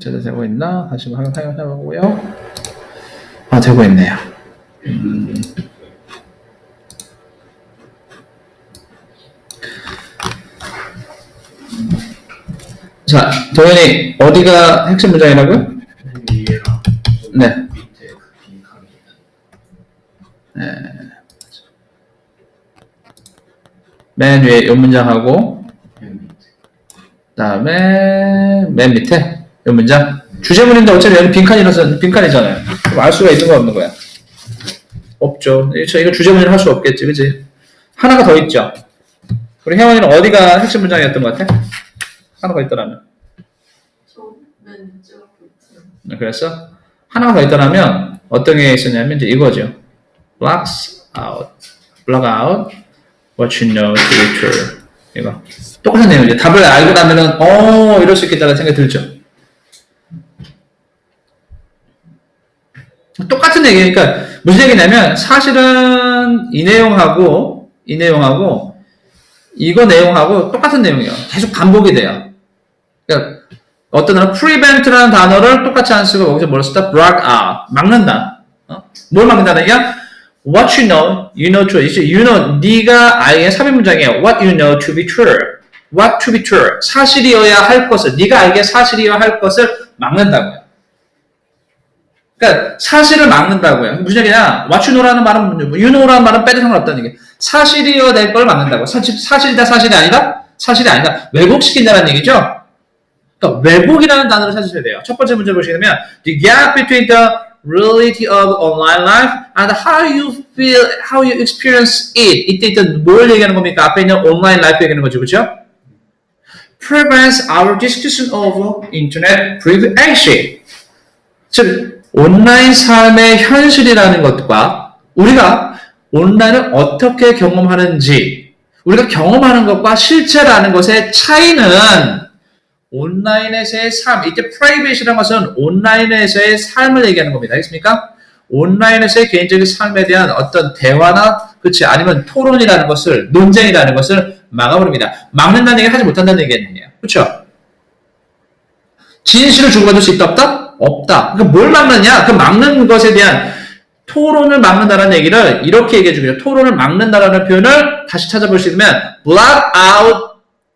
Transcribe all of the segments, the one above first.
제대로 되고 있나? 다시 한번 확인해보고요. 아, 되고 있네요. 자, 도현이 어디가 핵심 문장이라고요? 네. 네. 맨 위에 이 문장하고 그다음에 맨 밑에 이 문장. 주제문인데 어차피 여기 빈칸이라서 빈칸이잖아요. 그럼 알 수가 있는 거 없는 거야? 없죠. 이거 주제문이라 할 수 없겠지, 그치? 하나가 더 있죠. 우리 혜원이는 어디가 핵심 문장이었던 것 같아? 하나가 있더라면. 그래서 하나가 더 있더라면 어떤 게 있었냐면 이제 이거죠. blocks out, block out what you know to be true. 이거 똑같은 내용이죠. 답을 알고 나면은 이럴 수 있겠다는 생각이 들죠. 똑같은 얘기니까 무슨 얘기냐면 사실은 이 내용하고 이거 내용하고 똑같은 내용이에요. 계속 반복이 돼요. 그러니까 어떤 단어 prevent라는 단어를 똑같이 안 쓰고 여기서 뭘 쓰다? block out, 막는다. 뭘 막는다는 얘기야? What you know true. You know, 네가 알게 3인 문장이에요. What you know to be true. What to be true. 사실이어야 할 것을, 네가 알게 사실이어야 할 것을 막는다고요. 그러니까 사실을 막는다고요. 무슨 얘기냐? What you know라는 말은 you know라는 말은 빼도 상관없다는 얘기. 사실이어야 될 걸 막는다고. 사실이다, 사실이 아니다? 사실이 아니다. 왜곡시킨다는 얘기죠. 그러니까 왜곡이라는 단어를 찾으셔야 돼요. 첫 번째 문제 보시게 되면 the gap between the reality of online life and how you feel, how you experience it. 이때 일단 뭘 얘기하는 겁니까? 앞에 있는 온라인 라이프 얘기하는 거죠, 그렇죠? Prevents our discussion over internet privacy. 즉 온라인 삶의 현실이라는 것과 우리가 온라인을 어떻게 경험하는지, 우리가 경험하는 것과 실체라는 것의 차이는 온라인에서의 삶, 이때 프라이빗이라는 것은 온라인에서의 삶을 얘기하는 겁니다. 알겠습니까? 온라인에서의 개인적인 삶에 대한 어떤 대화나, 그렇지, 아니면 토론이라는 것을, 논쟁이라는 것을 막아버립니다. 막는다는 얘기 하지 못한다는 얘기 아니에요. 그렇죠? 진실을 주고받을 수 있다, 없다? 없다. 그러니까 뭘 막느냐? 그 막는 것에 대한 토론을 막는다는 얘기를 이렇게 얘기해 주겠죠. 토론을 막는다라는 표현을 다시 찾아보시면 block out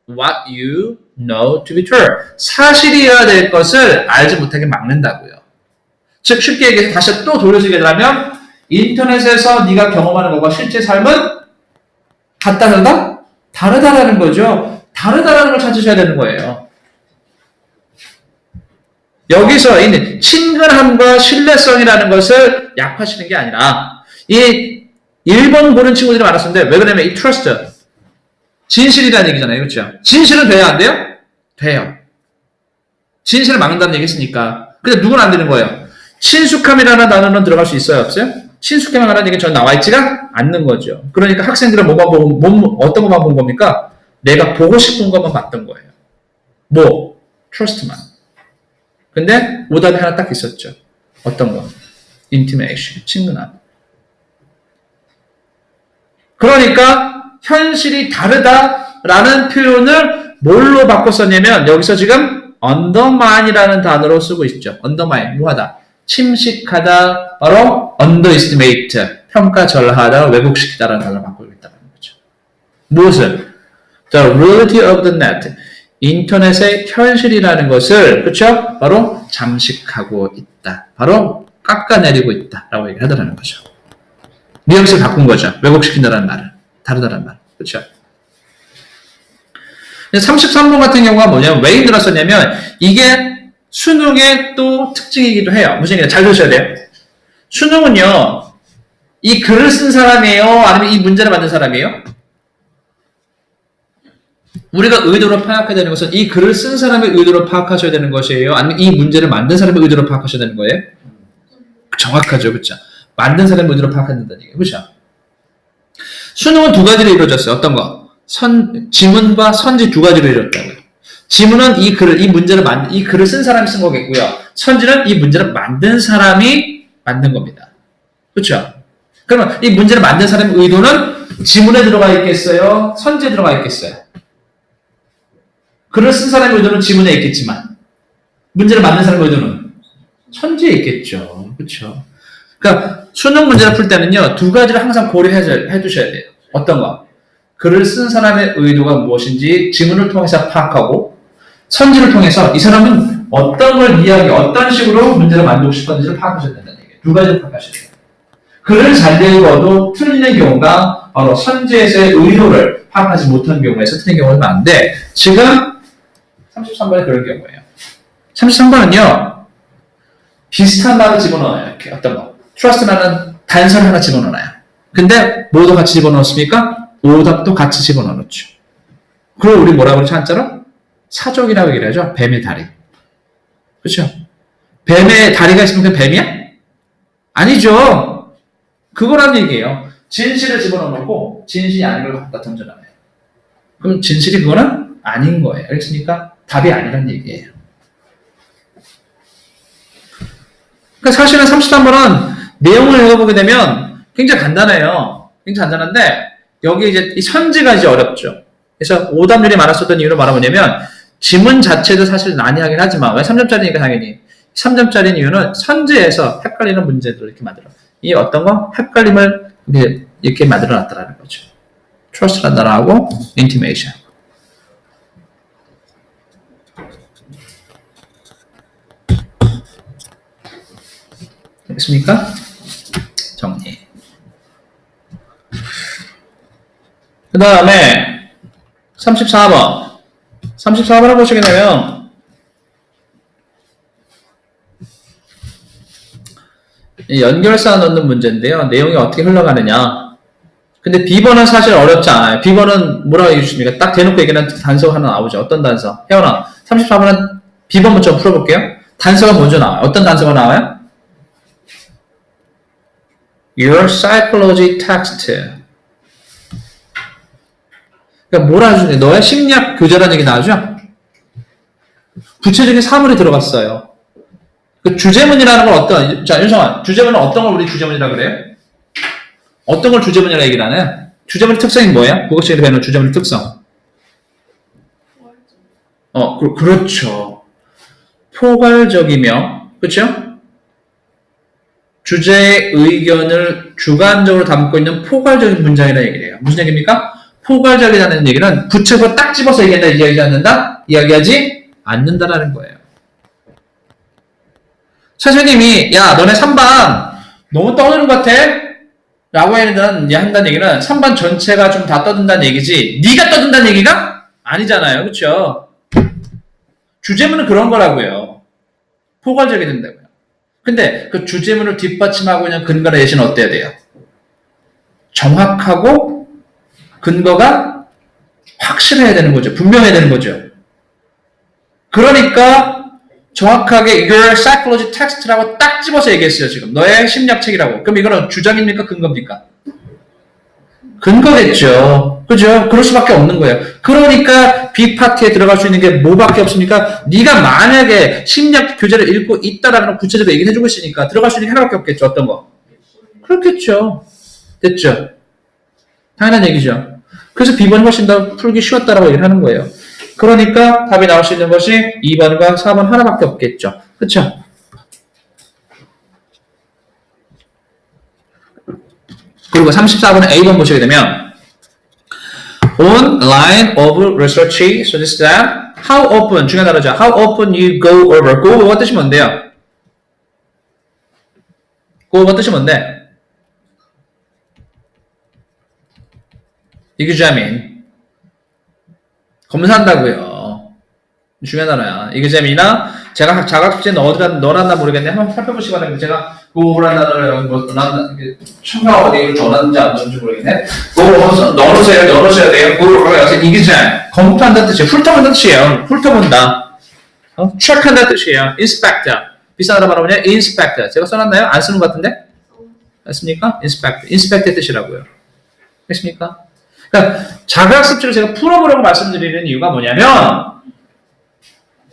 what you know to be true. 사실이어야 될 것을 알지 못하게 막는다고요. 즉 쉽게 얘기해서 다시 또 돌려서 얘기하면 인터넷에서 네가 경험하는 것과 실제 삶은 같다, 다르다? 다르다라는 거죠. 다르다라는 걸 찾으셔야 되는 거예요. 여기서 있는 친근함과 신뢰성이라는 것을 약화시키는 게 아니라 이 1번 고른 친구들이 많았었는데 왜 그러냐면 이 트러스트, 진실이라는 얘기잖아요. 그렇죠? 진실은 돼야 안 돼요? 돼요. 진실을 막는다는 얘기 했으니까. 근데 누구는 안 되는 거예요. 친숙함이라는 단어는 들어갈 수 있어요? 없어요? 친숙함이라는 얘기는 전 나와 있지가 않는 거죠. 그러니까 학생들은 어떤 것만 본 겁니까? 내가 보고 싶은 것만 봤던 거예요. 뭐? 트러스트만. 근데 오답이 하나 딱 있었죠. 어떤 거? intimation, 친근함. 그러니까 현실이 다르다라는 표현을 뭘로 바꿨었냐면 여기서 지금 undermine이라는 단어로 쓰고 있죠. undermine, 뭐하다? 침식하다, 바로 underestimate, 평가절하하다, 왜곡시키다라는 단어를 바꾸고 있다는 거죠. 무엇을? The reality of the net. 인터넷의 현실이라는 것을, 그렇죠? 바로 잠식하고 있다. 바로 깎아내리고 있다라고 얘기하더라는 거죠. 뉘앙스를 바꾼 거죠. 왜곡시킨다라는 말을. 다르다라는 말. 그렇죠? 33번 같은 경우가 뭐냐면 왜 힘들었었냐면 이게 수능의 또 특징이기도 해요. 무슨 얘기냐? 잘 들으셔야 돼요. 수능은요. 이 글을 쓴 사람이에요? 아니면 이 문제를 만든 사람이에요? 우리가 의도로 파악해야 되는 것은 이 글을 쓴 사람의 의도로 파악하셔야 되는 것이에요? 아니면 이 문제를 만든 사람의 의도로 파악하셔야 되는 거예요? 정확하죠. 그렇죠? 만든 사람의 의도로 파악해야 된다는 얘기예요. 그렇죠? 수능은 두 가지로 이루어졌어요. 어떤 거? 지문과 선지 두 가지로 이루어졌다고요. 지문은 이 글을 쓴 사람이 쓴 거겠고요. 선지는 이 문제를 만든 사람이 만든 겁니다. 그렇죠? 그러면 이 문제를 만든 사람의 의도는 지문에 들어가 있겠어요? 선지에 들어가 있겠어요? 글을 쓴 사람의 의도는 지문에 있겠지만 문제를 만든 사람 의도는 천재에 있겠죠. 그렇죠. 그러니까 수능 문제를 풀 때는요, 두 가지를 항상 고려해 두셔야 돼요. 어떤 거? 글을 쓴 사람의 의도가 무엇인지 지문을 통해서 파악하고, 선지를 통해서 이 사람은 어떤 걸 어떤 식으로 문제를 만들고 싶었는지를 파악하셔야 된다는 얘기예요. 두 가지를 파악하셔야 돼요. 글을 잘 읽어도 틀리는 경우가 바로 선지에서의 의도를 파악하지 못한 경우에서 틀린 경우가 많은데, 지금 33번이 그런 경우예요. 33번은요, 비슷한 말을 집어넣어요. 이렇게 어떤 거. trust라는 단서를 하나 집어넣어요. 근데 뭐도 같이 집어넣었습니까? 오답도 같이 집어넣었죠. 그걸 우리 뭐라고 그러죠? 한자로? 사족이라고 얘기를 하죠. 뱀의 다리. 그렇죠? 뱀의 다리가 있으면 그게 뱀이야? 아니죠. 그거란 얘기예요. 진실을 집어넣고 진실이 아닌 걸 갖다 던져놔요. 그럼 진실이 그거는 아닌 거예요. 알겠습니까? 답이 아니란 얘기예요. 그러니까 사실은 33번은 내용을 읽어보게 되면 굉장히 간단해요. 굉장히 간단한데 여기 이제 이 선지가 이제 어렵죠. 그래서 오답률이 많았었던 이유를 말하면 지문 자체도 사실 난이하긴 하지만 왜 3점짜리니까 당연히 3점짜리인 이유는 선지에서 헷갈리는 문제들을 이렇게 만들어. 이 어떤 거? 헷갈림을 이렇게 만들어 놨다라는 거죠. trust란 단어하고 intimation. 됐습니까? 정리. 그 다음에 34번. 34번을 보시게 되면 연결사 넣는 문제인데요. 내용이 어떻게 흘러가느냐. 근데 B번은 사실 어렵지 않아요. B번은 뭐라고 해주십니까? 딱 대놓고 얘기하는 단서가 하나 나오죠. 어떤 단서? 혜원아, 34번은 B번 먼저 풀어볼게요. 단서가 먼저 나와요. 어떤 단서가 나와요? Your psychology text. 그러니까 뭐라 해주냐. 너의 심리학 교재라는 얘기 나오죠? 구체적인 사물이 들어갔어요. 그 주제문이라는 건 어떤, 자, 윤성아, 주제문은 어떤 걸 우리 주제문이라고 그래요? 어떤 걸 주제문이라고 얘기를 하나요? 주제문의 특성이 뭐예요? 국어식에 배우는 주제문의 특성. 그렇죠. 포괄적이며, 그렇죠? 주제의 의견을 주관적으로 담고 있는 포괄적인 문장이라는 얘기를 해요. 무슨 얘기입니까? 포괄적이라는 얘기는 구체적으로 딱 집어서 얘기한다, 이야기하지 않는다? 이야기하지 않는다라는 거예요. 선생님이, 야, 너네 3반 너무 떠드는 것 같아? 라고 한다는 얘기는 3반 전체가 좀 다 떠든다는 얘기지, 네가 떠든다는 얘기가 아니잖아요. 그렇죠? 주제문은 그런 거라고요. 포괄적이 된다고요. 근데 그 주제문을 뒷받침하고 있는 근거나 예시는 어때야 돼요? 정확하고 근거가 확실해야 되는 거죠. 분명해야 되는 거죠. 그러니까 정확하게 your psychology text라고 딱 집어서 얘기했어요. 지금 너의 심리학책이라고. 그럼 이거는 주장입니까? 근거입니까? 근거겠죠. 그죠? 그럴 수밖에 없는 거예요. 그러니까 B파트에 들어갈 수 있는 게 뭐밖에 없습니까? 네가 만약에 심리학 교재를 읽고 있다라는 구체적으로 얘기를 해주고 있으니까 들어갈 수 있는 게 하나밖에 없겠죠. 어떤 거? 그렇겠죠. 됐죠? 당연한 얘기죠. 그래서 B번이 훨씬 더 풀기 쉬웠다라고 얘기를 하는 거예요. 그러니까 답이 나올 수 있는 것이 2번과 4번 하나밖에 없겠죠. 그렇죠? 그리고 34번은 A번 보시게 되면 On line of research suggests that how often, 중요한 단어죠. How often you go over. go over 뜻이 뭔데요? go over 뜻이 뭔데? examine. 검사한다고요. 중요한 단어야. examine이나 제가 자각식지에 넣어놨나 모르겠네. 한번 살펴보시기 바랍니다. 제가 go over란 단어를 첨가 어디를 넣어놨는지 안 넣었는지 모르겠네. go over 넣어놓으셔야 돼요. go over 여기서 examine. 검토한다는 뜻이에요. 훑어본다는 뜻이에요. 훑어본다. check한다는 뜻이에요. inspect. 비싼 단어 말하면 inspect. 제가 써놨나요? 안 쓰는 것 같은데? 맞습니까? inspect의 뜻이라고요. 됐습니까? 그러니까 자각습지를 제가 풀어보려고 말씀드리는 이유가 뭐냐면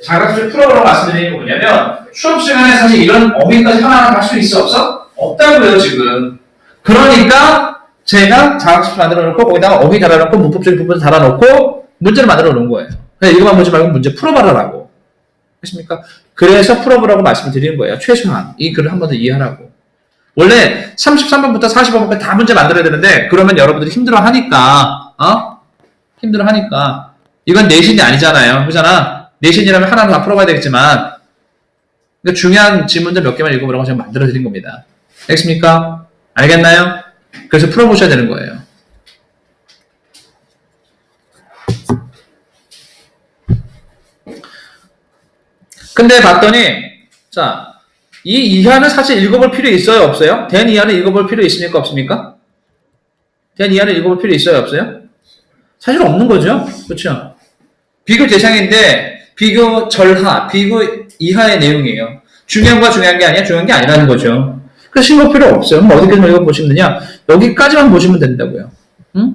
자각습지를 풀어보려고 말씀드리는 게 뭐냐면 수업 시간에 사실 이런 어휘까지 하나하나 할 수 있어 없어? 없다고요 지금. 그러니까 제가 자각습지 만들어 놓고 거기다가 어휘 달아놓고 문법적인 부분을 달아놓고 문제를 만들어 놓은 거예요. 그냥 이거만 보지 말고 문제 풀어봐라라고. 됐습니까? 그래서 풀어보라고 말씀을 드리는 거예요. 최소한. 이 글을 한 번 더 이해하라고. 원래 33번부터 45번까지 다 문제 만들어야 되는데, 그러면 여러분들이 힘들어 하니까, 힘들어 하니까. 이건 내신이 아니잖아요. 그렇잖아? 내신이라면 하나는 다 풀어봐야 되겠지만, 그러니까 중요한 질문들 몇 개만 읽어보라고 제가 만들어 드린 겁니다. 알겠습니까? 알겠나요? 그래서 풀어보셔야 되는 거예요. 근데 봤더니, 자, 이 이하는 사실 읽어볼 필요 있어요? 없어요? 된 이하는 읽어볼 필요 있습니까? 없습니까? 된 이하는 읽어볼 필요 있어요? 없어요? 사실 없는 거죠? 그렇죠? 비교 대상인데, 비교 절하, 비교 이하의 내용이에요. 중요한 거 중요한 게 아니야? 중요한 게 아니라는 거죠. 그래서 읽을 필요 없어요. 그럼 어디까지 읽어보시면 되냐? 여기까지만 보시면 된다고요. 응?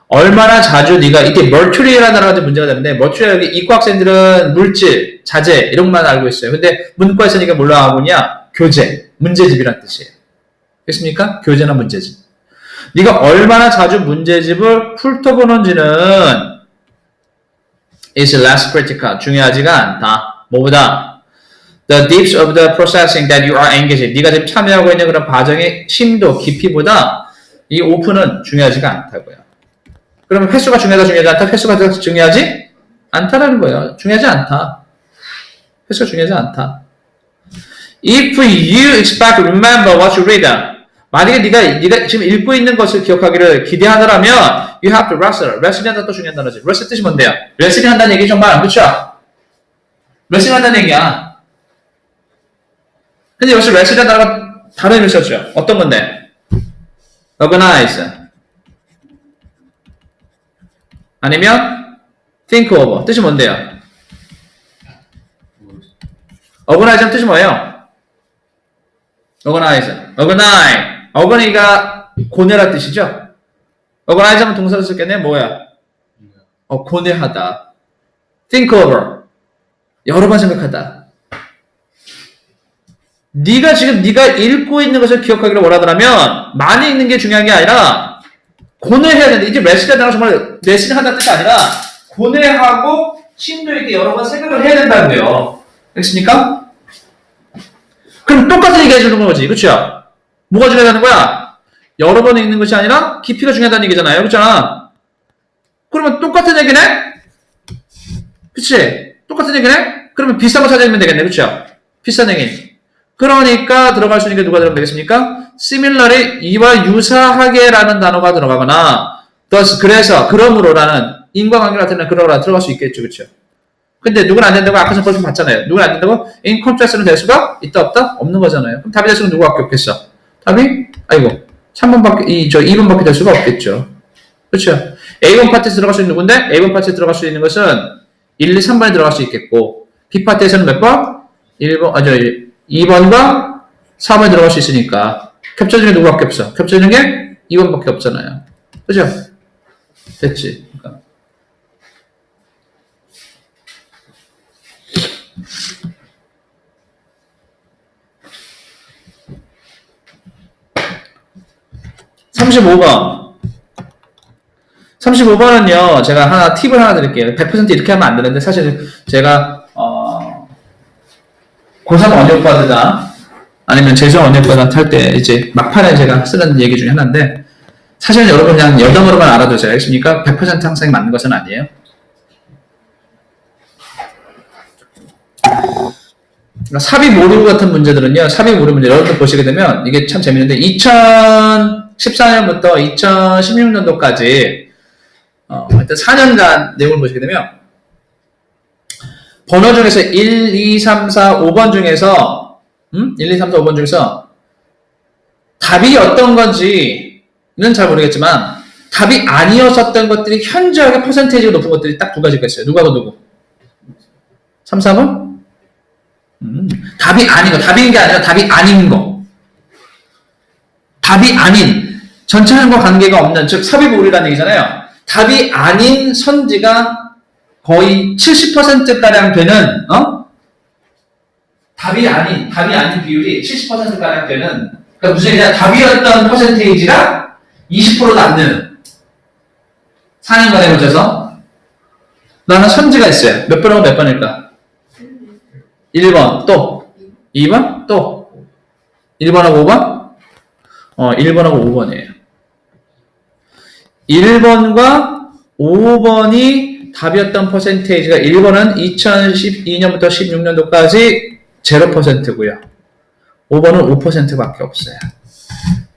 얼마나 자주 네가 이게 멀추리라는 단어가 문제가 되는데 멀추리 여기 이과 학생들은 물질, 자재 이런 것만 알고 있어요. 근데 문과에서는 이게 뭘로 나오냐? 교재, 문제집이란 뜻이에요. 됐습니까? 교재나 문제집. 네가 얼마나 자주 문제집을 훑어보는지는 is less critical. 중요하지가 않다. 뭐보다 the depth of the processing that you are engaged in. 네가 지금 참여하고 있는 그런 과정의 심도, 깊이보다 이 오픈은 중요하지가 않다고요. 그러면 횟수가 중요하지 않다? 횟수가 더 중요하지 않다라는 거예요. 중요하지 않다. 횟수가 중요하지 않다. If you expect to remember what you read, 만약에 네가 지금 읽고 있는 것을 기억하기를 기대하더라면 you have to wrestle. wrestl이 한다 또 중요한 단어지. wrestle 뜻이 뭔데요? wrestling 한다는 얘기 정말 그렇죠? wrestling 한다는 얘기야. 근데 여기서 wrestling 한다는 단어가 다른 의미를 썼죠. 어떤 건데? organize. 아니면 think over. 뜻이 뭔데요? organize는 뜻이 뭐예요? organize가 고뇌란 뜻이죠? organize 하면 동사로 쓸겠네. 뭐야? 고뇌하다. think over. 여러 번 생각하다. 네가 읽고 있는 것을 기억하기를 원하더라면 많이 읽는 게 중요한 게 아니라 고뇌해야 되는데 이제 레슨이라는 정말 레슨을 한다는 뜻이 아니라 고뇌하고 심도 있게 여러 번 생각을 해야 된다고요. 알겠습니까? 그럼 똑같은 얘기 해주는 거지. 그렇죠? 뭐가 중요하다는 거야? 여러 번 읽는 것이 아니라 깊이가 중요하다는 얘기잖아요. 그렇잖아? 그러면 똑같은 얘기네? 그치? 똑같은 얘기네? 그러면 비싼 거 찾아내면 되겠네. 그렇죠? 비싼 얘기. 그러니까 들어갈 수 있는 게 누가 들어가면 되겠습니까? similarly, 이와 유사하게라는 단어가 들어가거나 thus, 그래서, 그러므로라는 인과관계 같은 그러라 들어갈 수 있겠죠. 그렇죠? 근데 누구는 안 된다고 아까 전에 봤잖아요. 누구는 안 된다고 in contrast는 될 수가 있다 없다? 없는 거잖아요. 그럼 답이 될 수는 누구밖에 없겠어? 답이 3번밖에 2번밖에 될 수가 없겠죠. 그렇죠? A1 파트에 들어갈 수 있는 누군데 A1 파트에 들어갈 수 있는 것은 1, 2, 3번에 들어갈 수 있겠고 B 파트에서는 몇 번? 2번과 4번에 들어갈 수 있으니까 겹쳐지는 게 누구밖에 없어? 겹쳐지는 게 2번밖에 없잖아요. 그죠? 됐지? 그러니까. (35번) 제가 팁을 하나 드릴게요. 100% 이렇게 하면 안 되는데 사실 제가 고3 원효과드나 아니면 재수학 원효과드 할 때 이제 막판에 제가 쓰는 얘기 중에 하나인데 사실은 여러분 그냥 여담으로만 알아두세요. 알겠습니까? 100% 항상 맞는 것은 아니에요. 삽입 모르고 같은 문제들은요. 삽입 모르 문제 여러분들 보시게 되면 이게 참 재밌는데 2014년부터 2016년도까지 일단 4년간 내용을 보시게 되면 번호 중에서 1, 2, 3, 4, 5번 중에서 1, 2, 3, 4, 5번 중에서 답이 어떤 건지는 잘 모르겠지만 답이 아니었었던 것들이 현저하게 퍼센테이지가 높은 것들이 딱 두 가지가 있어요. 누구하고 누구? 3, 4번? 답이 아닌 거. 답인 게 아니라 답이 아닌 거. 답이 아닌 전체과 관계가 없는 즉 삽입 오류라는 얘기잖아요. 답이 아닌 선지가 거의 70%가량 되는 답이 아닌 비율이 70%가량 되는 그러니까 무슨 얘기냐 답이었던 퍼센테이지가 20% 남는 4년간에 걸쳐서 나는 선지가 있어요. 몇 번하고 몇 번일까? 1번 또 2번 또 1번하고 5번? 1번하고 5번이에요. 1번과 5번이 답이었던 퍼센테이지가 1번은 2012년부터 16년도까지 0%고요. 5번은 5%밖에 없어요.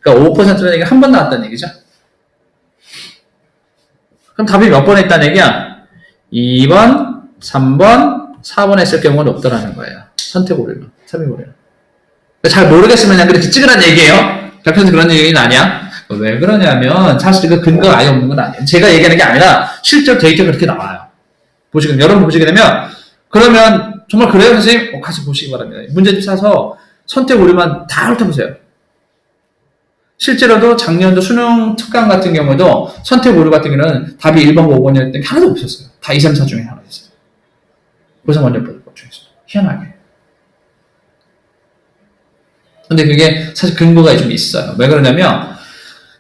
그러니까 5%라는 얘기가 한 번 나왔다는 얘기죠. 그럼 답이 몇 번 했다는 얘기야? 2번, 3번, 4번 했을 경우가 높더라는 거예요. 선택 오류는, 삽입 오류는. 잘 모르겠으면 그냥 그렇게 찍으라는 얘기예요. 결편에서 그런 얘기는 아니야. 왜 그러냐면 사실 그 근거가 아예 없는 건 아니에요. 제가 얘기하는 게 아니라 실제로 데이터가 그렇게 나와요. 보시면 여러분 보시게 되면 그러면 정말 그래요 선생님? 같이 보시기 바랍니다. 문제집 사서 선택 오류만 다 훑어보세요. 실제로도 작년도 수능 특강 같은 경우도 선택 오류 같은 경우는 답이 1번과 5번이었던 게 하나도 없었어요. 다 2, 3, 4 중에 하나였어요. 고성원료법 중에서. 희한하게. 근데 그게 사실 근거가 좀 있어요. 왜 그러냐면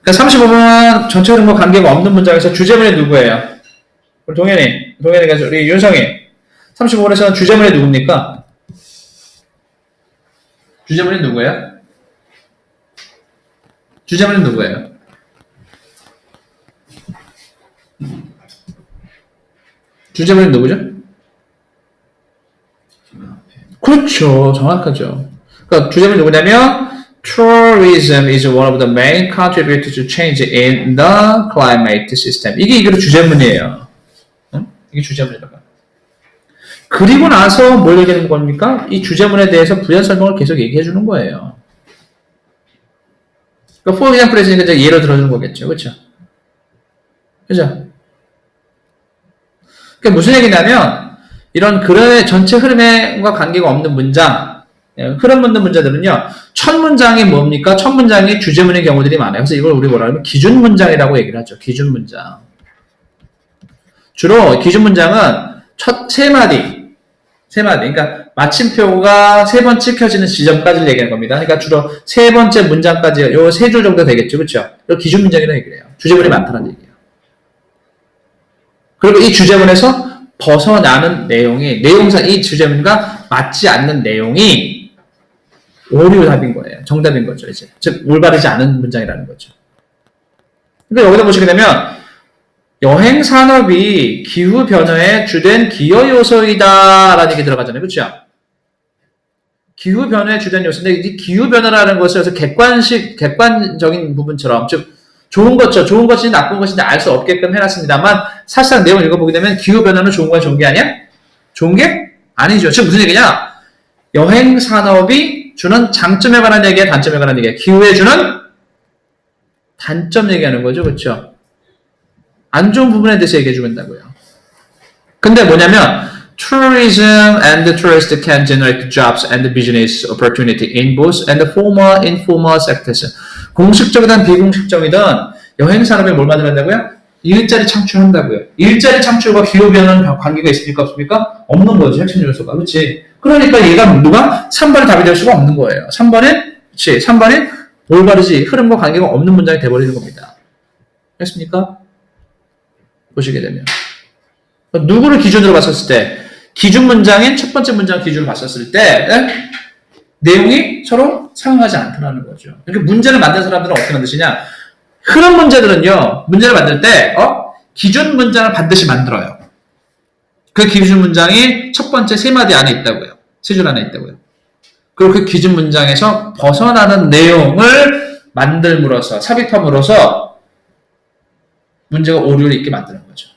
그러니까 35번 전체 흐름과 관계가 없는 문장에서 주제문이 누구예요? 우리 동현이가 우리 윤성이 35번에서는 주제문이 누굽니까? 주제문이 누구예요? 주제문이 누구예요? 주제문이 누구죠? 그렇죠. 정확하죠. 그러니까 주제문이 누구냐면 Tourism is one of the main contributors to change in the climate system. 이게 주제문이에요. 응? 이게 주제문이라고. 그리고 나서 뭘 얘기하는 겁니까? 이 주제문에 대해서 부연 설명을 계속 얘기해 주는 거예요. 그러니까 for example 했으니까 이제 예로 들어주는 거겠죠. 그렇죠? 그죠? 그러니까 무슨 얘기냐면 이런 글의 전체 흐름과 관계가 없는 문장, 흐름 없는 문제들은요. 첫 문장이 뭡니까? 첫 문장이 주제문의 경우들이 많아요. 그래서 이걸 우리 뭐라 하면 기준 문장이라고 얘기를 하죠. 기준 문장. 주로 기준 문장은 첫 세 마디. 그러니까 마침표가 세 번 찍혀지는 지점까지를 얘기하는 겁니다. 그러니까 주로 세 번째 문장까지 요 세 줄 정도 되겠죠. 그렇죠? 이 기준 문장이라고 얘기를 해요. 주제문이 많다는 얘기예요. 그리고 이 주제문에서 벗어나는 내용이 내용상 이 주제문과 맞지 않는 내용이 오류 답인 거예요. 정답인 거죠. 이제 즉 올바르지 않은 문장이라는 거죠. 그러니까 여기다 보시게 되면 여행 산업이 기후 변화의 주된 기여 요소이다라는 얘기 들어가잖아요. 그렇죠? 기후 변화의 주된 요소인데 이 기후 변화라는 것을 객관적인 부분처럼 즉 좋은 것인지 나쁜 것인지 알 수 없게끔 해놨습니다만 사실상 내용을 읽어보게 되면 기후 변화는 좋은 거야, 좋은 게 아니야? 좋은 게 아니죠. 지금 무슨 얘기냐? 여행 산업이 주는 장점에 관한 얘기야, 단점에 관한 얘기야. 기후에 주는 단점 얘기하는 거죠, 그렇죠? 안 좋은 부분에 대해서 얘기해 주겠다고요. 근데 뭐냐면 tourism and tourists can generate jobs and business opportunity in both and formal and informal sectors. 공식적이든 비공식적이든 여행 산업에 뭘 만들어낸다고요? 일자리 창출한다고요. 일자리 창출과 기후변화는 관계가 있습니까? 없습니까? 없는 거죠. 핵심 요소가. 그렇지? 그러니까 얘가 누가 3번이 답이 될 수가 없는 거예요. 3번이 올바르지 흐름과 관계가 없는 문장이 돼버리는 겁니다. 됐습니까? 보시게 되면 누구를 기준으로 봤었을 때 기준 문장인 첫 번째 문장 기준으로 봤었을 때 내용이 서로 상응하지 않다는 거죠. 그러니까 문제를 만든 사람들은 어떻게 만드시냐? 흐름 문제들은요. 문제를 만들 때 기준 문장을 반드시 만들어요. 그 기준 문장이 첫 번째 세 마디 안에 있다고요. 세 줄 안에 있다고요. 그리고 그 기준 문장에서 벗어나는 내용을 만들므로써 삽입함으로써 문제가 오류를 있게 만드는 거죠.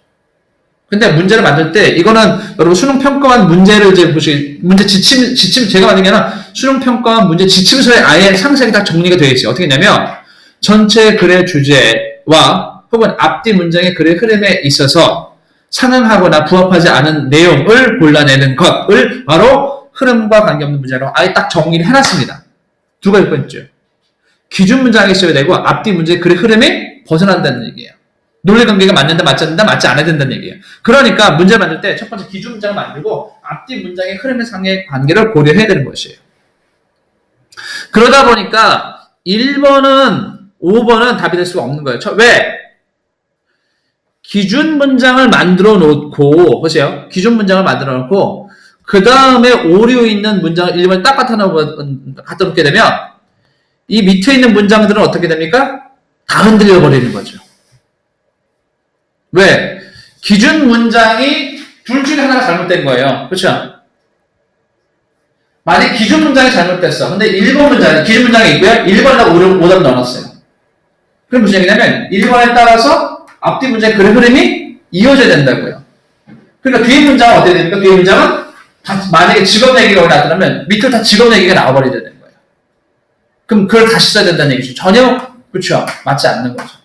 근데 문제를 만들 때 이거는 여러분 수능 평가원 문제를 이제 보시 문제 지침 제가 만든 게 아니라 수능 평가원 문제 지침서에 아예 상세하게 다 정리가 되어 있어요. 어떻게 했냐면 전체 글의 주제와 혹은 앞뒤 문장의 글의 흐름에 있어서 상응하거나 부합하지 않은 내용을 골라내는 것을 바로 흐름과 관계없는 문제로 아예 딱 정리를 해놨습니다. 두 가지 포인트죠. 기준 문장이 있어야 되고 앞뒤 문제의 글의 흐름에 벗어난다는 얘기예요. 논리 관계가 맞는다, 맞지 않는다, 맞지 않아야 된다는 얘기예요. 그러니까 문제를 만들 때 첫 번째 기준 문장을 만들고 앞뒤 문장의 흐름의 상의 관계를 고려해야 되는 것이에요. 그러다 보니까 1번은 5번은 답이 될 수가 없는 거예요. 왜? 기준 문장을 만들어 놓고 보세요. 기준 문장을 만들어 놓고 그 다음에 오류 있는 문장을 1번에 딱 갖다 놓게 되면 이 밑에 있는 문장들은 어떻게 됩니까? 다 흔들려 버리는 거죠. 왜? 기준 문장이 둘 중에 하나가 잘못된 거예요. 그렇죠? 만약 기준 문장이 잘못됐어. 근데 1번 문장, 기준 문장이 있고요. 1번에다가 오답 넣어놨어요. 그럼 무슨 얘기냐면 1번에 따라서 앞뒤 문장의 그런 흐름이 이어져야 된다고요. 그러니까 뒤에 문장은 어떻게 됩니까? 뒤에 문장은 만약에 직업 얘기가 나타나면 밑으로 다 직업 얘기가 나와버려야 되는 거예요. 그럼 그걸 다시 써야 된다는 얘기죠. 전혀 그렇죠. 맞지 않는 거죠.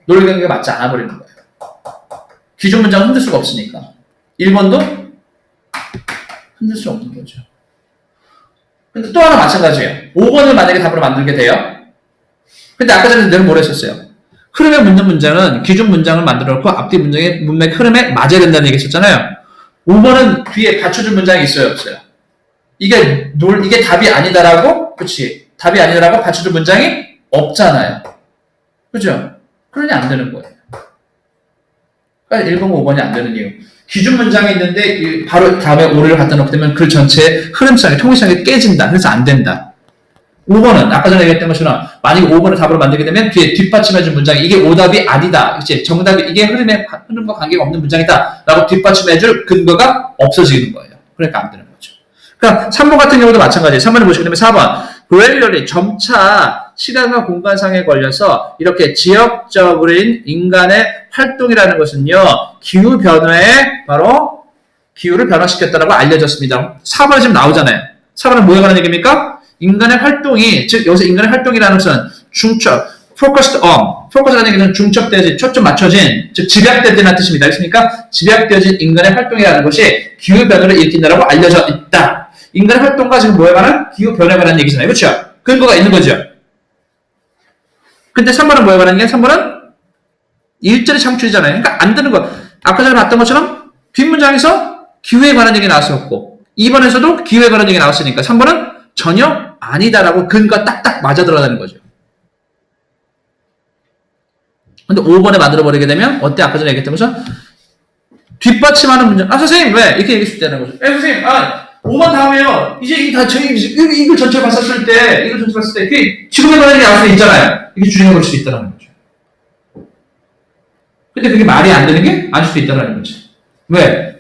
논리 관계가 맞지 않아 버리는 거예요. 기존 문장은 흔들 수가 없으니까. 1번도 흔들 수 없는 거죠. 근데 또 하나 마찬가지예요. 5번을 만약에 답으로 만들게 돼요. 근데 아까 전에 내가 뭐라 했었어요? 흐름에 묻는 문장은 기존 문장을 만들어 놓고 앞뒤 문장의 문맥 흐름에 맞아야 된다는 얘기 했었잖아요. 5번은 뒤에 받쳐줄 문장이 있어요, 없어요? 이게 답이 아니다라고, 그치? 답이 아니다라고 받쳐줄 문장이 없잖아요. 그죠? 그러니 안 되는 거예요. 그러니까 1번, 5번이 안 되는 이유. 기준 문장이 있는데 바로 다음에 오류를 갖다 놓게 되면 그 전체의 흐름성이, 통일성이 깨진다. 그래서 안 된다. 5번은 아까 전에 얘기했던 것처럼 만약에 5번을 답으로 만들게 되면 뒤에 뒷받침해준 문장이 이게 오답이 아니다. 그치? 정답이 이게 흐름과 관계가 없는 문장이다. 라고 뒷받침해줄 근거가 없어지는 거예요. 그러니까 안 되는 거죠. 그러니까 3번 같은 경우도 마찬가지예요. 3번을 보시게 되면 4번. gradually 점차 시간과 공간상에 걸려서 이렇게 지역적인 인간의 활동이라는 것은요. 기후변화에 바로 기후를 변화시켰다라고 알려졌습니다. 4번에 지금 나오잖아요. 4번은 뭐에 관한 얘기입니까? 인간의 활동이, 즉 여기서 인간의 활동이라는 것은 focus라는 얘기는 중첩되어진, 초점 맞춰진, 즉 집약되어진다는 뜻입니다. 알겠습니까? 집약되어진 인간의 활동이라는 것이 기후변화를 일으킨다라고 알려져 있다. 인간의 활동과 지금 뭐에 관한? 기후변화에 관한 얘기잖아요. 그렇죠? 근거가 있는 거죠. 근데 3번은 뭐에 관한 얘기야? 3번은 일자리 창출이잖아요. 그러니까 안 되는 거. 아까 전에 봤던 것처럼 뒷문장에서 기후에 관한 얘기 나왔었고 2번에서도 기후에 관한 얘기 나왔으니까 3번은 전혀 아니다라고 근거가 딱딱 맞아 들어가는 거죠. 근데 5번에 만들어버리게 되면 어때? 아까 전에 얘기했던 것처럼 뒷받침하는 문장. 선생님 왜? 이렇게 얘기할 수 있다는 거죠. 선생님 5번 다음에요. 이제 이걸 전체 봤을 때 지금에 관한 얘기 나올 수 있잖아요. 이게 주장해 볼 수 있다는 거죠. 근데 그게 말이 안 되는 게 아닐 수도 있다는 거죠. 왜?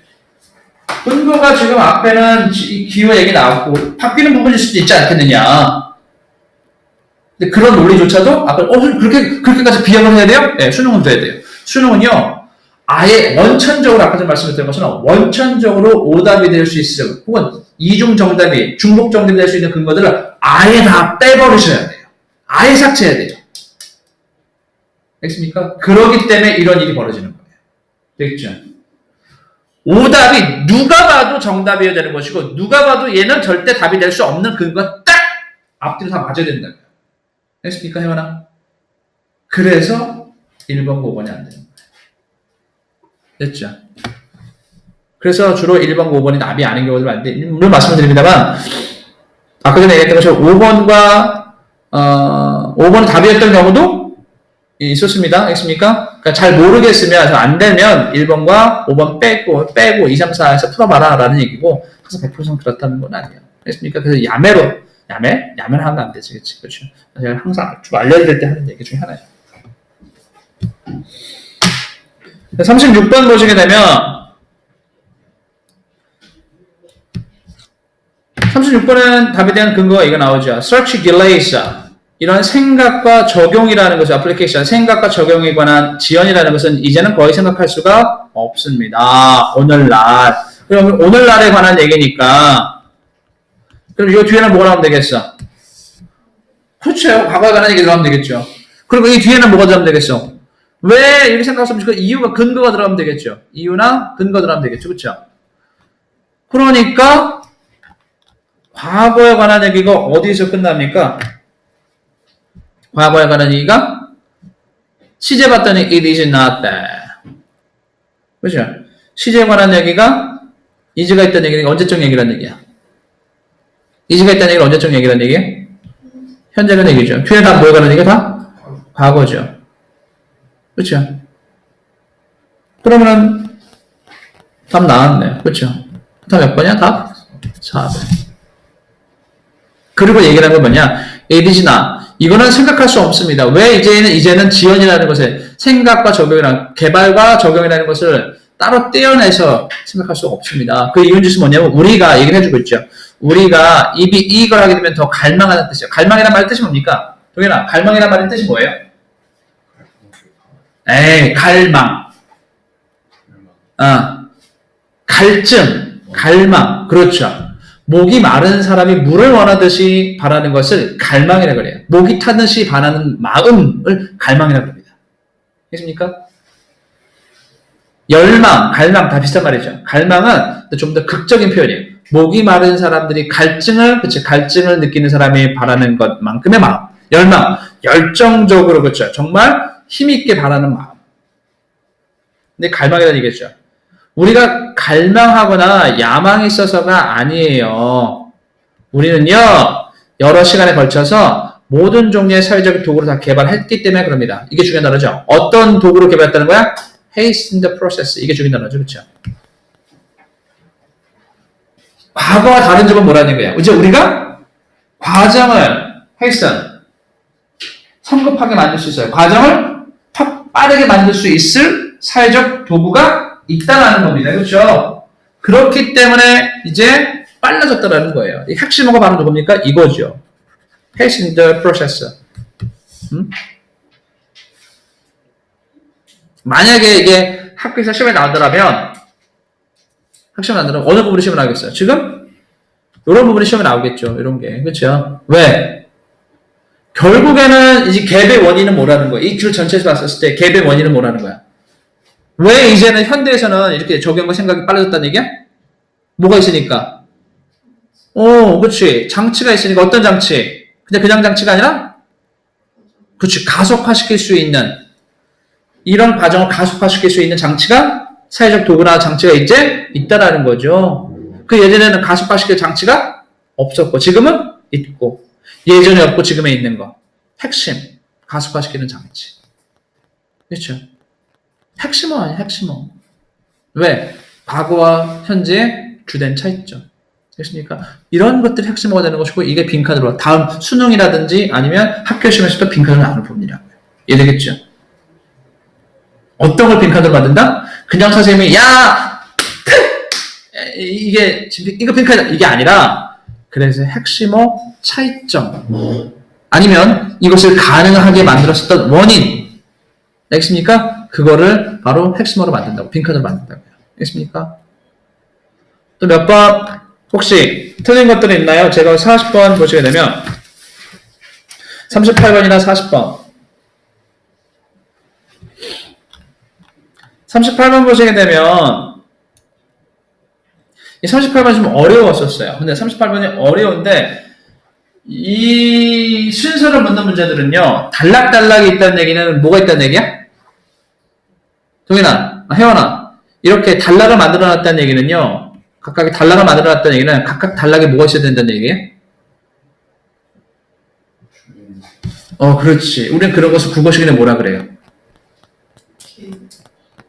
근거가 지금 앞에는 기후 얘기 나왔고 바뀌는 부분일 수도 있지 않겠느냐. 근데 그런 논리조차도 아까 그렇게까지 비약을 해야 돼요? 네, 수능은 돼야 돼요. 수능은요 아예 원천적으로 아까 전에 말씀드렸던 것처럼 원천적으로 오답이 될 수 있을 혹은 이중 정답이 중복 정답이 될 수 있는 근거들을 아예 다 빼버리셔야 돼요. 아예 삭제해야 돼요. 알겠습니까? 그러기 때문에 이런 일이 벌어지는 거예요. 되겠죠? 오답이 누가 봐도 정답이어야 되는 것이고 누가 봐도 얘는 절대 답이 될 수 없는 근거가 딱 앞뒤로 다 맞아야 된다고요. 알겠습니까, 혜원아? 그래서 1번, 5번이 안 되는 거예요. 됐죠? 그래서 주로 1번, 5번이 답이 아닌 경우도 많은데 물론 말씀을 드립니다만 아까 전에 얘기했던 것처럼 5번은 답이었던 경우도 있었습니다. 알겠습니까? 그러니까 잘 모르겠으면, 안 되면 1번과 5번 빼고 2, 3, 4에서 풀어봐라 라는 얘기고 항상 100% 그렇다는 건 아니에요. 알겠습니까? 그래서 야매는 하면 안 되지. 그렇죠? 제가 항상 좀 알려드릴 때 하는 얘기 중에 하나예요. 36번 보시게 되면 36번은 답에 대한 근거가 이거 나오죠. Search delays. 이런 생각과 적용이라는 것은 애플리케이션, 생각과 적용에 관한 지연이라는 것은 이제는 거의 생각할 수가 없습니다. 오늘날. 그럼 오늘날에 관한 얘기니까 그럼 이 뒤에는 뭐가 나오면 되겠어? 그렇죠. 과거에 관한 얘기 들어가면 되겠죠. 그리고 이 뒤에는 뭐가 들어가면 되겠어? 왜 이렇게 생각할 수 없는지 그 이유가 근거가 들어가면 되겠죠. 이유나 근거 들어가면 되겠죠. 그렇죠? 그러니까 과거에 관한 얘기가 어디서 끝납니까? 과거에 관한 얘기가 시제 봤더니 it is not that. 그렇죠? 시제에 관한 얘기가 is가 있다는 얘기가 언제적 얘기란 얘기야? is가 있다는 얘기가 언제적 얘기란 얘기야? 현재간 얘기죠. 뒤에 다 뭐에 관한 얘기가 다 과거죠. 그렇죠? 그러면은 답 나왔네. 그렇죠? 다 몇 번이야? 다? 4번. 그리고 얘기를 한 건 뭐냐? 에디지나. 이거는 생각할 수 없습니다. 왜 이제는 지연이라는 것을 생각과 적용이랑 개발과 적용이라는 것을 따로 떼어내서 생각할 수 없습니다. 그 이유는 뭐냐면 우리가 얘기를 해주고 있죠. 우리가 이걸 하게 되면 더 갈망하는 뜻이에요. 갈망이란 말의 뜻이 뭡니까? 동현아, 갈망이란 말의 뜻이 뭐예요? 갈망. 갈증, 갈망. 그렇죠. 목이 마른 사람이 물을 원하듯이 바라는 것을 갈망이라 그래요. 목이 타듯이 바라는 마음을 갈망이라 그럽니다. 알겠습니까? 열망, 갈망 다 비슷한 말이죠. 갈망은 좀 더 극적인 표현이에요. 목이 마른 사람들이 갈증을 느끼는 사람이 바라는 것만큼의 마음. 열망, 열정적으로, 그렇죠. 정말 힘있게 바라는 마음. 근데 갈망이라는 얘기죠. 우리가 갈망하거나 야망이 있어서가 아니에요. 우리는요, 여러 시간에 걸쳐서 모든 종류의 사회적인 도구를 다 개발했기 때문에 그럽니다. 이게 중요한 단어죠. 어떤 도구를 개발했다는 거야? Hasten the process. 이게 중요한 단어죠. 그렇죠? 과거와 다른 점은 뭐라는 거야? 이제 우리가 과정을 hasten, 성급하게 만들 수 있어요. 과정을 빠르게 만들 수 있을 사회적 도구가 있다라는 겁니다. 그렇죠? 그렇기 때문에 이제 빨라졌다라는 거예요. 이 핵심어가 바로 누굽니까? 이거죠. Hasten the process. 만약에 이게 학교에서 시험에 나오더라면 어느 부분이 시험에 나오겠어요? 지금? 이런 부분이 시험에 나오겠죠. 이런 게. 그렇죠? 왜? 결국에는 이제 갭의 원인은 뭐라는 거야? 이 줄 전체에서 봤을 때 갭의 원인은 뭐라는 거야? 왜 이제는 현대에서는 이렇게 적용과 생각이 빨라졌다는 얘기야? 뭐가 있으니까? 그렇지. 장치가 있으니까 어떤 장치? 그냥 장치가 아니라? 그렇지. 가속화시킬 수 있는 이런 과정을 가속화시킬 수 있는 장치가 사회적 도구나 장치가 이제 있다라는 거죠. 그 예전에는 가속화시킬 장치가 없었고 지금은 있고 예전에 없고 지금에 있는 거. 핵심. 가속화시키는 장치. 그렇죠. 핵심어 아니야, 핵심어. 왜? 과거와 현재의 주된 차이점. 됐습니까? 이런 것들이 핵심어가 되는 것이고, 이게 빈칸으로, 다음 수능이라든지 아니면 학교 시험에서도 빈칸으로 나오는 부분이라고요. 이해되겠죠? 어떤 걸 빈칸으로 만든다? 그냥 선생님이, 이거 빈칸이다. 이게 아니라, 그래서 핵심어 차이점. 아니면 이것을 가능하게 만들었었던 원인. 알겠습니까? 그거를 바로 핵심어로 만든다고, 빈칸으로 만든다고요. 알겠습니까? 또 몇 번, 혹시 틀린 것들이 있나요? 제가 40번 보시게 되면, 38번이나 40번. 38번 보시게 되면, 이 38번이 좀 어려웠었어요. 근데 38번이 어려운데, 이 순서를 묻는 문제들은요, 단락단락이 있다는 얘기는 뭐가 있다는 얘기야? 동현아, 혜원아, 이렇게 단락을 만들어 놨다는 얘기는요, 각각의 단락을 만들어 놨다는 얘기는 각각 단락에 뭐가 있어야 된다는 얘기예요? 그렇지. 우리는 그런 것을 국어식에 뭐라 그래요?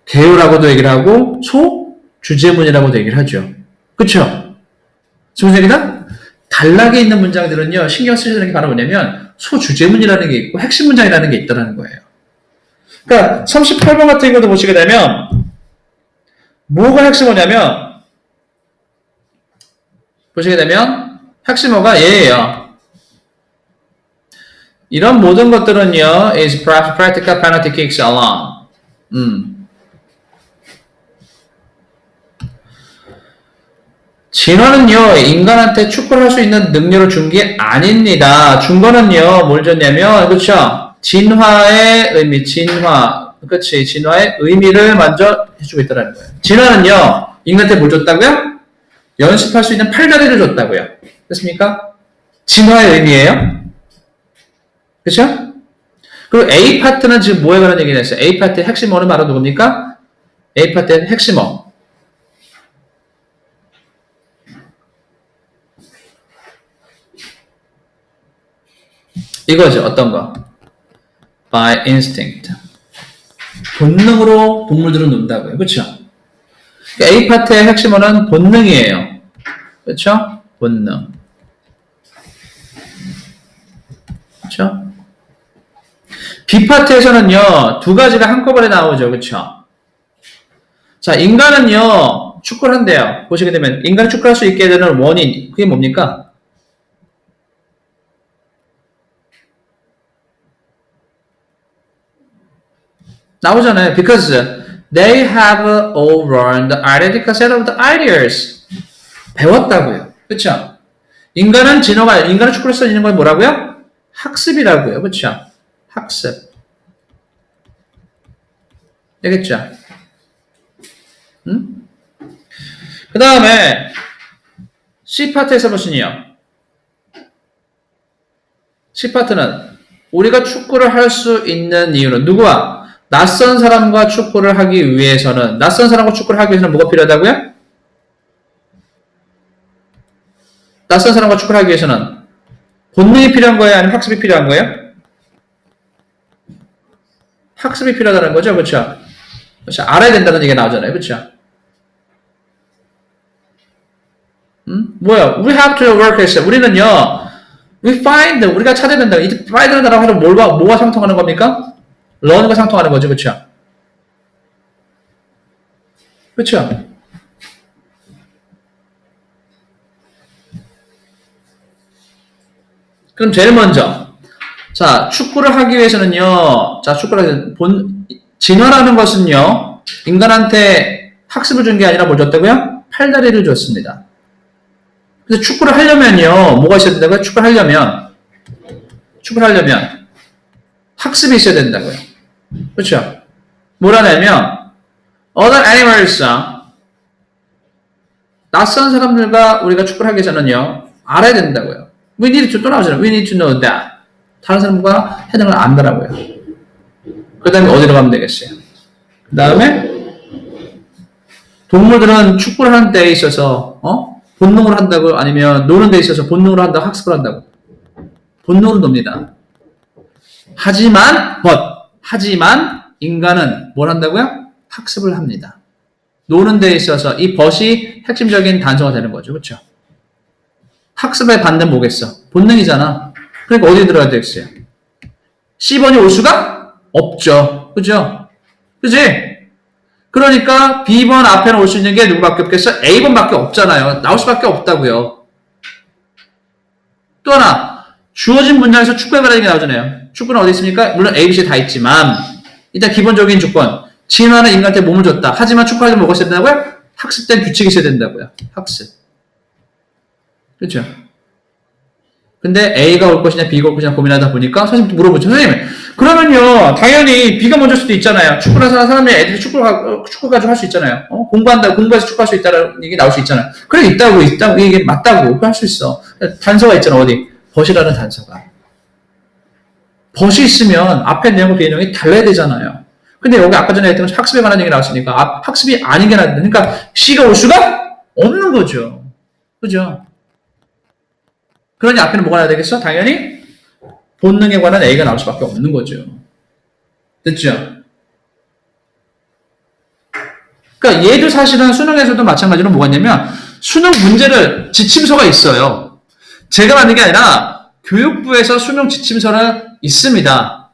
개요라고도 얘기를 하고, 주제문이라고도 얘기를 하죠. 그쵸? 무슨 얘기다? 단락에 있는 문장들은요, 신경 쓰셔야 되는 게 바로 뭐냐면, 소주제문이라는 게 있고, 핵심 문장이라는 게 있다는 거예요. 그러니까 38번 같은 것도 보시게 되면 뭐가 핵심어냐면 보시게 되면 핵심어가 얘예요. 이런 모든 것들은요 is practical penalty kicks along. 진화는요 인간한테 축구를 할 수 있는 능력을 준 게 아닙니다. 준 거는요 뭘 줬냐면 그렇죠? 진화의 의미, 그치, 진화의 의미를 먼저 해주고 있다는 거예요. 진화는요, 인간한테 뭘 줬다고요? 연습할 수 있는 팔다리를 줬다고요. 됐습니까? 진화의 의미예요. 그쵸? 그리고 A파트는 지금 뭐에 관한 얘기를 했어요? A파트의 핵심어는 바로 누굽니까? A파트의 핵심어. 이거죠, 어떤 거? By instinct. 본능으로 동물들은 논다고요. 그렇죠? A파트의 핵심어는 본능이에요. 그쵸? 본능. 그쵸? B파트에서는요, 두 가지가 한꺼번에 나오죠. 그쵸? 자, 인간은요, 축구를 한대요. 보시게 되면, 인간이 축구할 수 있게 되는 원인, 그게 뭡니까? 나오잖아요. Because they have all learned the identical set of the ideas. 배웠다고요. 그쵸? 인간은 축구를 할 수 있는 건 뭐라고요? 학습이라고요. 그쵸? 학습. 되겠죠? 응? 그 다음에 C파트에서 보시니요. C파트는 우리가 축구를 할 수 있는 이유는 누구와? 낯선 사람과 축구를 하기 위해서는 낯선 사람과 축구를 하기 위해서는 뭐가 필요하다고요? 낯선 사람과 축구를 하기 위해서는 본능이 필요한 거예요? 아니면 학습이 필요한 거예요? 학습이 필요하다는 거죠. 그렇죠? 그렇죠? 알아야 된다는 얘기가 나오잖아요. 그렇죠? 뭐야? We have to work as 우리는요. We find 우리가 찾아야 된다. 이 find라는 단어가 뭐가 상통하는 겁니까? learn과 상통하는 거죠. 그렇죠? 그렇죠? 그럼 제일 먼저 자, 축구를 하기 위해서는요. 자, 진화라는 것은요. 인간한테 학습을 준 게 아니라 뭐 줬다고요? 팔다리를 줬습니다. 그래서 축구를 하려면요. 뭐가 있어야 된다고요? 축구를 하려면 학습이 있어야 된다고요. 그렇죠? 뭐라냐면 other animals 낯선 사람들과 우리가 축구를 하기 위해서는요. 알아야 된다고요. We need to 또 나오잖아요. We need to know that. 다른 사람과 해야 되는 걸 안다라고요. 그 다음에 어디로 가면 되겠어요? 그 다음에 동물들은 축구를 하는 데에 있어서 본능으로 한다고 아니면 노는 데 있어서 본능으로 한다고 학습을 한다고. 본능으로 놉니다. 하지만 인간은 뭘 한다고요? 학습을 합니다. 노는 데 있어서 이 벗이 핵심적인 단서가 되는 거죠. 그렇죠? 학습의 반대는 뭐겠어? 본능이잖아. 그러니까 어디에 들어가야 되겠어요? C번이 올 수가 없죠. 그죠? 그지? 그러니까 B번 앞에는 올 수 있는 게 누구밖에 없겠어? A번밖에 없잖아요. 나올 수밖에 없다고요. 또 하나 주어진 문장에서 축구에 관한 얘기 나오잖아요. 축구는 어디 있습니까? 물론 A, B, C 다 있지만 일단 기본적인 조건 진화는 인간한테 몸을 줬다. 하지만 축구하려면 뭐가 있어야 된다고요? 학습된 규칙이 있어야 된다고요. 학습. 그렇죠? 근데 A가 올 것이냐 B가 올 것이냐 고민하다 보니까 선생님한테 물어보죠. 선생님 그러면요 당연히 B가 먼저 수도 있잖아요. 축구를 하는 사람이 애들이 축구 가지고 할 수 있잖아요. 공부해서 축구할 수 있다는 얘기 나올 수 있잖아요. 그래 있다고 이게 맞다고 할 수 있어. 단서가 있잖아. 어디? 벗이라는 단서가. 벗이 있으면 앞에 내용과 뒤에 내용이 달라야 되잖아요. 근데 여기 아까 전에 했던 학습에 관한 얘기 나왔으니까 학습이 아닌 게 나야 돼. 그러니까 C가 올 수가 없는 거죠. 그죠? 그러니 앞에는 뭐가 나야 되겠어? 당연히 본능에 관한 A가 나올 수밖에 없는 거죠. 됐죠? 그러니까 얘도 사실은 수능에서도 마찬가지로 뭐가 있냐면 수능 문제를 지침서가 있어요. 제가 만든 게 아니라 교육부에서 수능 지침서는 있습니다.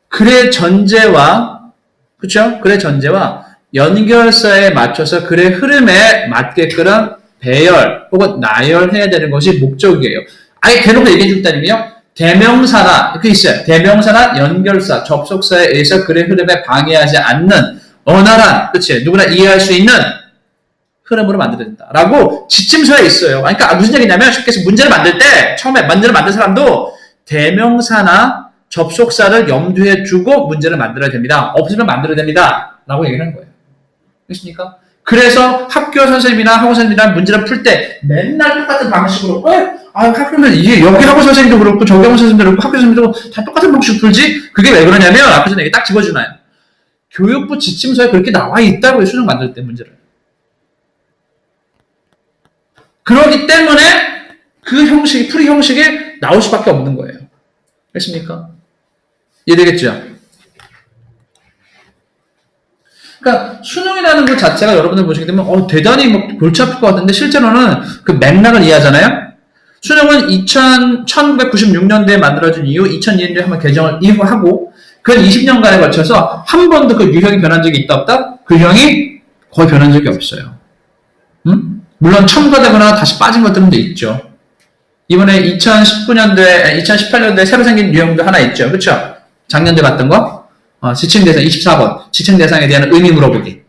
글의 전제와 그렇죠? 글의 전제와 연결사에 맞춰서 글의 흐름에 맞게끔 배열 혹은 나열해야 되는 것이 목적이에요. 아예 대놓고 얘기해 준다면요. 대명사나 이렇게 있어요. 대명사나 연결사, 접속사에 의해서 글의 흐름에 방해하지 않는 원활한, 그렇지? 누구나 이해할 수 있는 흐름으로 만들어야 된다라고 지침서에 있어요. 그러니까 무슨 얘기냐면 쉽게 해서 문제를 만들 때 처음에 문제를 만든 사람도 대명사나 접속사를 염두에 두고 문제를 만들어야 됩니다. 없으면 만들어야 됩니다. 라고 얘기를 하는 거예요. 그렇습니까? 그래서 학교 선생님이나 학원 선생님이랑 문제를 풀 때 맨날 똑같은 방식으로 학교는 이게 여기 학원 선생님도 그렇고 저기 학원 선생님도 그렇고 학교 선생님도 다 똑같은 방식으로 풀지? 그게 왜 그러냐면 아까 전에 딱 집어주나요? 교육부 지침서에 그렇게 나와 있다고요. 수능 만들 때 문제를. 그렇기 때문에 그 형식이 풀이 형식이 나올 수밖에 없는 거예요. 됐습니까? 이해되겠죠? 그러니까 수능이라는 것 자체가 여러분들 보시게 되면 대단히 뭐 골치 아플 것 같은데 실제로는 그 맥락을 이해하잖아요. 수능은 1996년도에 만들어진 이후 2002년도에 한번 개정을 하고 그 20년간에 걸쳐서 한 번도 그 유형이 변한 적이 있다 없다? 그 유형이 거의 변한 적이 없어요. 물론 첨가되거나 다시 빠진 것들은 있죠. 이번에 2018년도에 새로 생긴 유형도 하나 있죠. 그렇죠? 작년에 봤던 거? 지칭대상 24번. 지칭대상에 대한 의미 물어보기.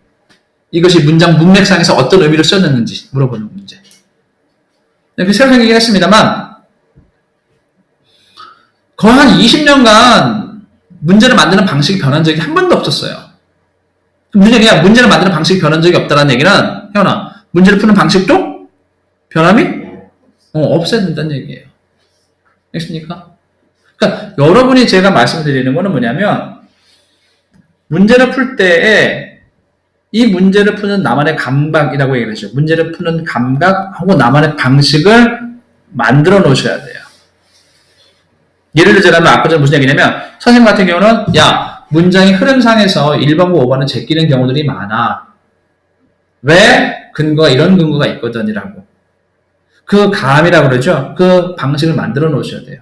이것이 문장 문맥상에서 어떤 의미를 썼는지 물어보는 문제. 이렇게 새로 생기긴 했습니다만 거의 한 20년간 문제를 만드는 방식이 변한 적이 한 번도 없었어요. 그냥 문제를 만드는 방식이 변한 적이 없다는 얘기는 혜원아, 문제를 푸는 방식도 변함이 없어야 된다는 얘기예요. 알겠습니까? 그러니까 여러분이 제가 말씀드리는 거는 뭐냐면 문제를 풀 때에 이 문제를 푸는 나만의 감각이라고 얘기를 하죠. 문제를 푸는 감각하고 나만의 방식을 만들어 놓으셔야 돼요. 예를 들자면 아까 전에 무슨 얘기냐면 선생님 같은 경우는 문장의 흐름상에서 1번과 5번은 제끼는 경우들이 많아. 왜? 이런 근거가 있거든이라고. 그 감이라고 그러죠. 그 방식을 만들어 놓으셔야 돼요.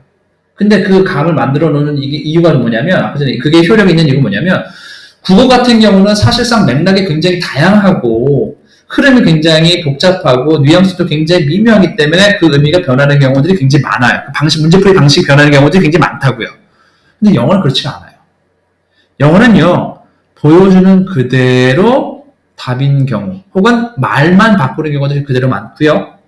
근데 그 감을 만들어 놓는 이유가 뭐냐면 아까 전에 그게 효력이 있는 이유가 뭐냐면 국어 같은 경우는 사실상 맥락이 굉장히 다양하고 흐름이 굉장히 복잡하고 뉘앙스도 굉장히 미묘하기 때문에 그 의미가 변하는 경우들이 굉장히 많아요. 문제풀이 방식이 변하는 경우들이 굉장히 많다고요. 근데 영어는 그렇지가 않아요. 영어는요, 보여주는 그대로 답인 경우 혹은 말만 바꾸는 경우들이 그대로 많고요.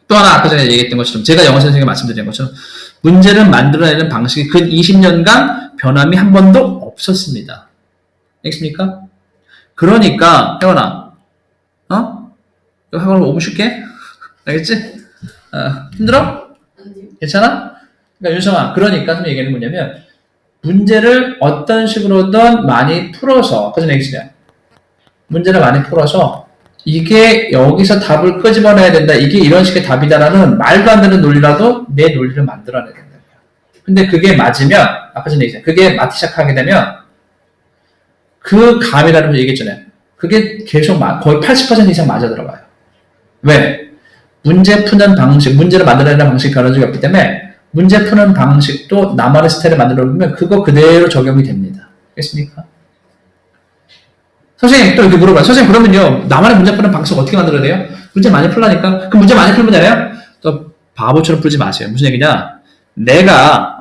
또 하나 아까 전에 얘기했던 것처럼 제가 영어 선생님이 말씀드린 것처럼 문제를 만들어내는 방식이 근 20년간 변함이 한 번도 없었습니다. 알겠습니까? 그러니까 혜원아 이거 학원을 5분 쉴게. 알겠지? 힘들어? 괜찮아? 그러니까 윤성아, 그러니까 선생님이 얘기하는 뭐냐면 문제를 어떤 식으로든 많이 풀어서 아까 전에 얘기했잖아요. 문제를 많이 풀어서 이게 여기서 답을 끄집어내야 된다. 이게 이런 식의 답이다라는 말도 안 되는 논리라도 내 논리를 만들어내야 된다. 근데 그게 맞으면 아까 전에 얘기했잖아요. 그게 맞기 시작하게 되면 그 감이라는 걸 얘기했잖아요. 그게 계속 거의 80% 이상 맞아 들어가요. 왜? 문제 푸는 방식, 문제를 만들어내는 방식이 변한 적이 없기 때문에 문제 푸는 방식도 나만의 스타일을 만들어 놓으면 그거 그대로 적용이 됩니다. 알겠습니까? 선생님 또 이렇게 물어봐요. 선생님 그러면요 나만의 문제 푸는 방식 어떻게 만들어야 돼요? 문제 많이 풀라니까. 그 문제 많이 풀면 되나요? 또 바보처럼 풀지 마세요. 무슨 얘기냐? 내가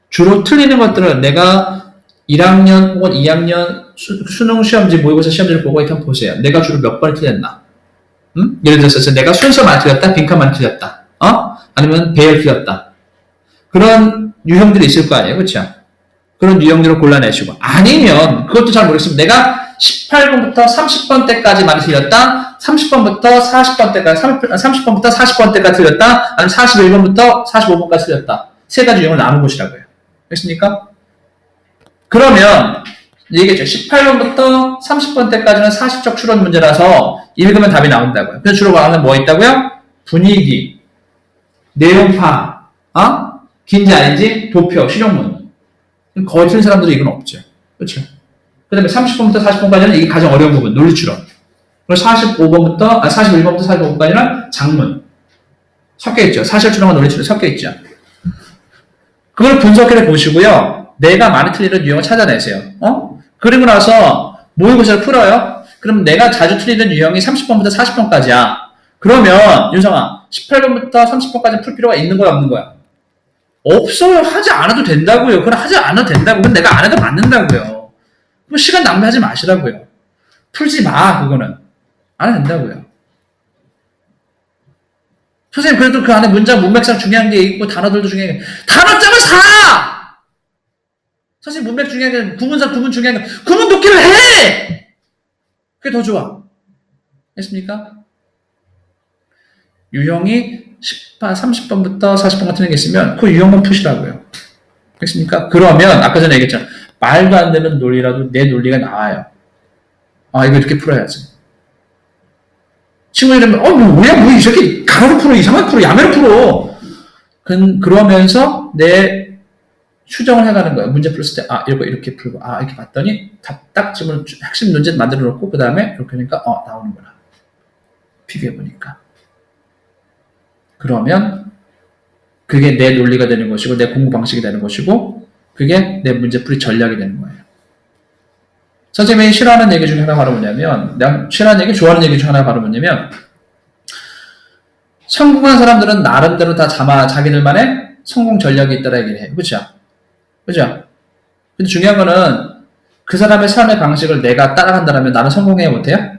주로 틀리는 것들은 내가 1학년 혹은 2학년 수능 시험지 모의고사 시험지를 보고 이렇게 한번 보세요. 내가 주로 몇 번을 틀렸나? 예를 들어서 내가 순서 많이 틀렸다, 빈칸 많이 틀렸다. 아니면 배열 틀렸다. 그런 유형들이 있을 거 아니에요. 그렇죠? 그런 유형들을 골라내시고 아니면 그것도 잘 모르겠으면 내가 18번부터 30번 때까지 많이 틀렸다. 30번부터 40번 때까지 30번부터 40번 때까지 틀렸다. 아니면 41번부터 45번까지 틀렸다. 세 가지 유형을 나눠보시라고요. 알겠습니까? 그러면 얘기했죠. 18번부터 30번 때까지는 사실적 추론 문제라서 읽으면 답이 나온다고요. 그래서 주로 말하는 뭐 있다고요? 분위기, 내용 파악, 긴지 아닌지, 도표, 실용문. 거의 틀린 사람들이 이건 없죠. 그렇죠? 그 다음에 30번부터 40번까지는 이게 가장 어려운 부분, 논리 추론. 그리고 41번부터 45번까지는 장문. 섞여있죠. 사실 추론과 논리 추론 섞여있죠. 그걸 분석해 보시고요. 내가 많이 틀리는 유형을 찾아내세요. 그리고 나서 모의고사를 풀어요. 그럼 내가 자주 틀리는 유형이 30번부터 40번까지야. 그러면 윤성아 18번부터 30번까지 풀 필요가 있는 거야 없는 거야? 없어요. 하지 않아도 된다고요. 그건 하지 않아도 된다고. 그건 내가 안 해도 맞는다고요. 그럼 시간 낭비하지 마시라고요. 풀지 마. 그거는 안 해도 된다고요. 선생님 그래도 그 안에 문장 문맥상 중요한 게 있고 단어들도 중요한 게 단어장을 사! 선생님 문맥 중요한 게 구문사 구문 중요한 게 구문 독해를 해! 그게 더 좋아. 됐습니까? 유형이 30번부터 40번 같은 게 있으면 그 유형만 푸시라고요. 됐습니까? 그러면 아까 전에 얘기했잖아. 말도 안 되는 논리라도 내 논리가 나와요. 이거 이렇게 풀어야지. 친구 이러면 뭐 이렇게 가로로 풀어, 이상하게 풀어, 야매로 풀어. 그러면서 내 추정을 해가는 거예요. 문제 풀었을 때, 아, 이거 이렇게 풀고, 아, 이렇게 봤더니, 딱 지금 핵심 문제 만들어 놓고, 그 다음에 이렇게 하니까, 나오는구나. 비교해보니까. 그러면, 그게 내 논리가 되는 것이고, 내 공부 방식이 되는 것이고, 그게 내 문제풀이 전략이 되는 거예요. 선생님이 싫어하는 얘기 중에 하나가 바로 뭐냐면, 내가 싫어하는 얘기, 좋아하는 얘기 중에 하나가 바로 뭐냐면, 성공한 사람들은 나름대로 다 자기들만의 성공 전략이 있다라 얘기를 해요. 그쵸? 그죠? 근데 중요한 거는 그 사람의 삶의 방식을 내가 따라간다면 나는 성공해야 못해요?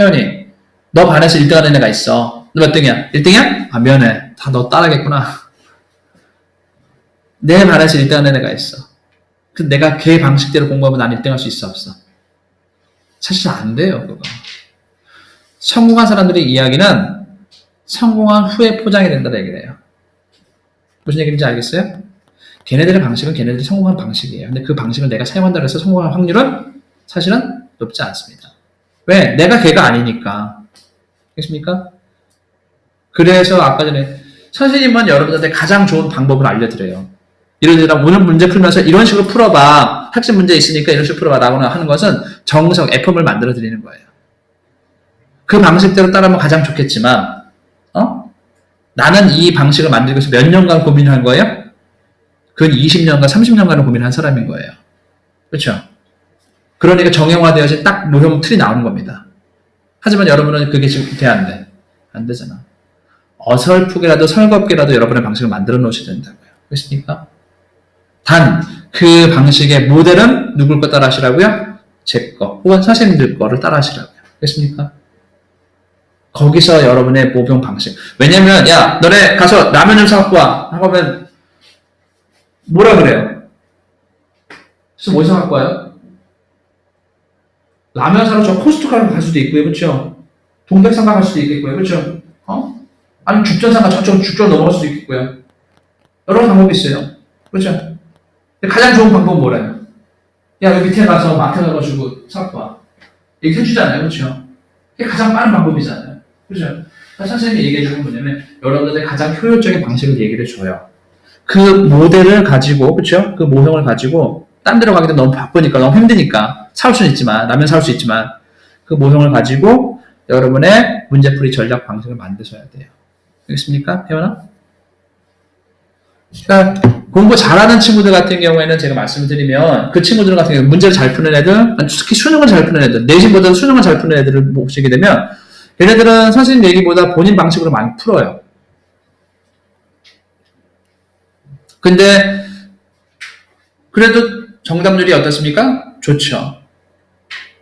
혜연이, 너 반에서 1등 하는 애가 있어. 너 몇 등이야? 1등이야? 아, 미안해. 다 너 따라겠구나. 내 반에서 1등 하는 애가 있어. 근데 내가 걔 방식대로 공부하면 난 1등 할 수 있어, 없어? 사실 안 돼요, 그거. 성공한 사람들의 이야기는 성공한 후에 포장이 된다는 얘기를 해요. 무슨 얘기인지 알겠어요? 걔네들의 방식은 걔네들이 성공한 방식이에요. 근데 그 방식을 내가 사용한다고 해서 성공할 확률은 사실은 높지 않습니다. 왜? 내가 걔가 아니니까. 알겠습니까? 그래서 아까 전에 선생님은 여러분들한테 가장 좋은 방법을 알려드려요. 예를 들어 오늘 문제 풀면서 이런 식으로 풀어봐. 핵심 문제 있으니까 이런 식으로 풀어봐. 라고 하는 것은 정석, F을 만들어 드리는 거예요. 그 방식대로 따라하면 가장 좋겠지만 나는 이 방식을 만들기 위해서 몇 년간 고민을 한 거예요? 그 20년간, 30년간을 고민한 사람인 거예요. 그렇죠? 그러니까 정형화되어서 딱 모형 틀이 나오는 겁니다. 하지만 여러분은 그게 지금 돼, 안 돼? 안 되잖아. 어설프게라도 설겁게라도 여러분의 방식을 만들어 놓으셔야 된다고요. 그렇습니까? 단, 그 방식의 모델은 누굴 거 따라 하시라고요? 제 거, 혹은 선생님들 거를 따라 하시라고요. 그렇습니까? 거기서 여러분의 모병 방식. 왜냐면, 야, 너네 가서 라면 좀 사갖고 와. 하면, 뭐라 그래요? 그래서 뭐 사갖고 와요? 라면 사러 저 코스트코를 갈 수도 있고요. 그렇죠? 동백상가 갈 수도 있겠고요. 그렇죠? 아니면 죽전상가 저쪽 죽전 넘어갈 수도 있겠고요. 여러 가지 방법이 있어요. 그렇죠? 가장 좋은 방법은 뭐래요? 야, 여기 밑에 가서 마트 가가지고 사갖고 와. 이렇게 해주잖아요. 그렇죠? 그게 가장 빠른 방법이잖아요. 그렇죠? 선생님이 얘기해주는 건 뭐냐면 여러분들의 가장 효율적인 방식을 얘기를 해줘요. 그 모델을 가지고, 그렇죠? 그 모형을 가지고 딴 데로 가기도 너무 바쁘니까, 너무 힘드니까 사올 수는 있지만, 라면 사올 수 있지만 그 모형을 가지고 여러분의 문제풀이 전략 방식을 만드셔야 돼요. 알겠습니까? 혜원아? 그러니까 공부 잘하는 친구들 같은 경우에는 제가 말씀을 드리면 그 친구들 같은 경우 문제를 잘 푸는 애들, 특히 수능을 잘 푸는 애들, 내신보다 수능을 잘 푸는 애들을 보시게 되면 얘네들은 선생님 얘기보다 본인 방식으로 많이 풀어요. 근데 그래도 정답률이 어떻습니까? 좋죠.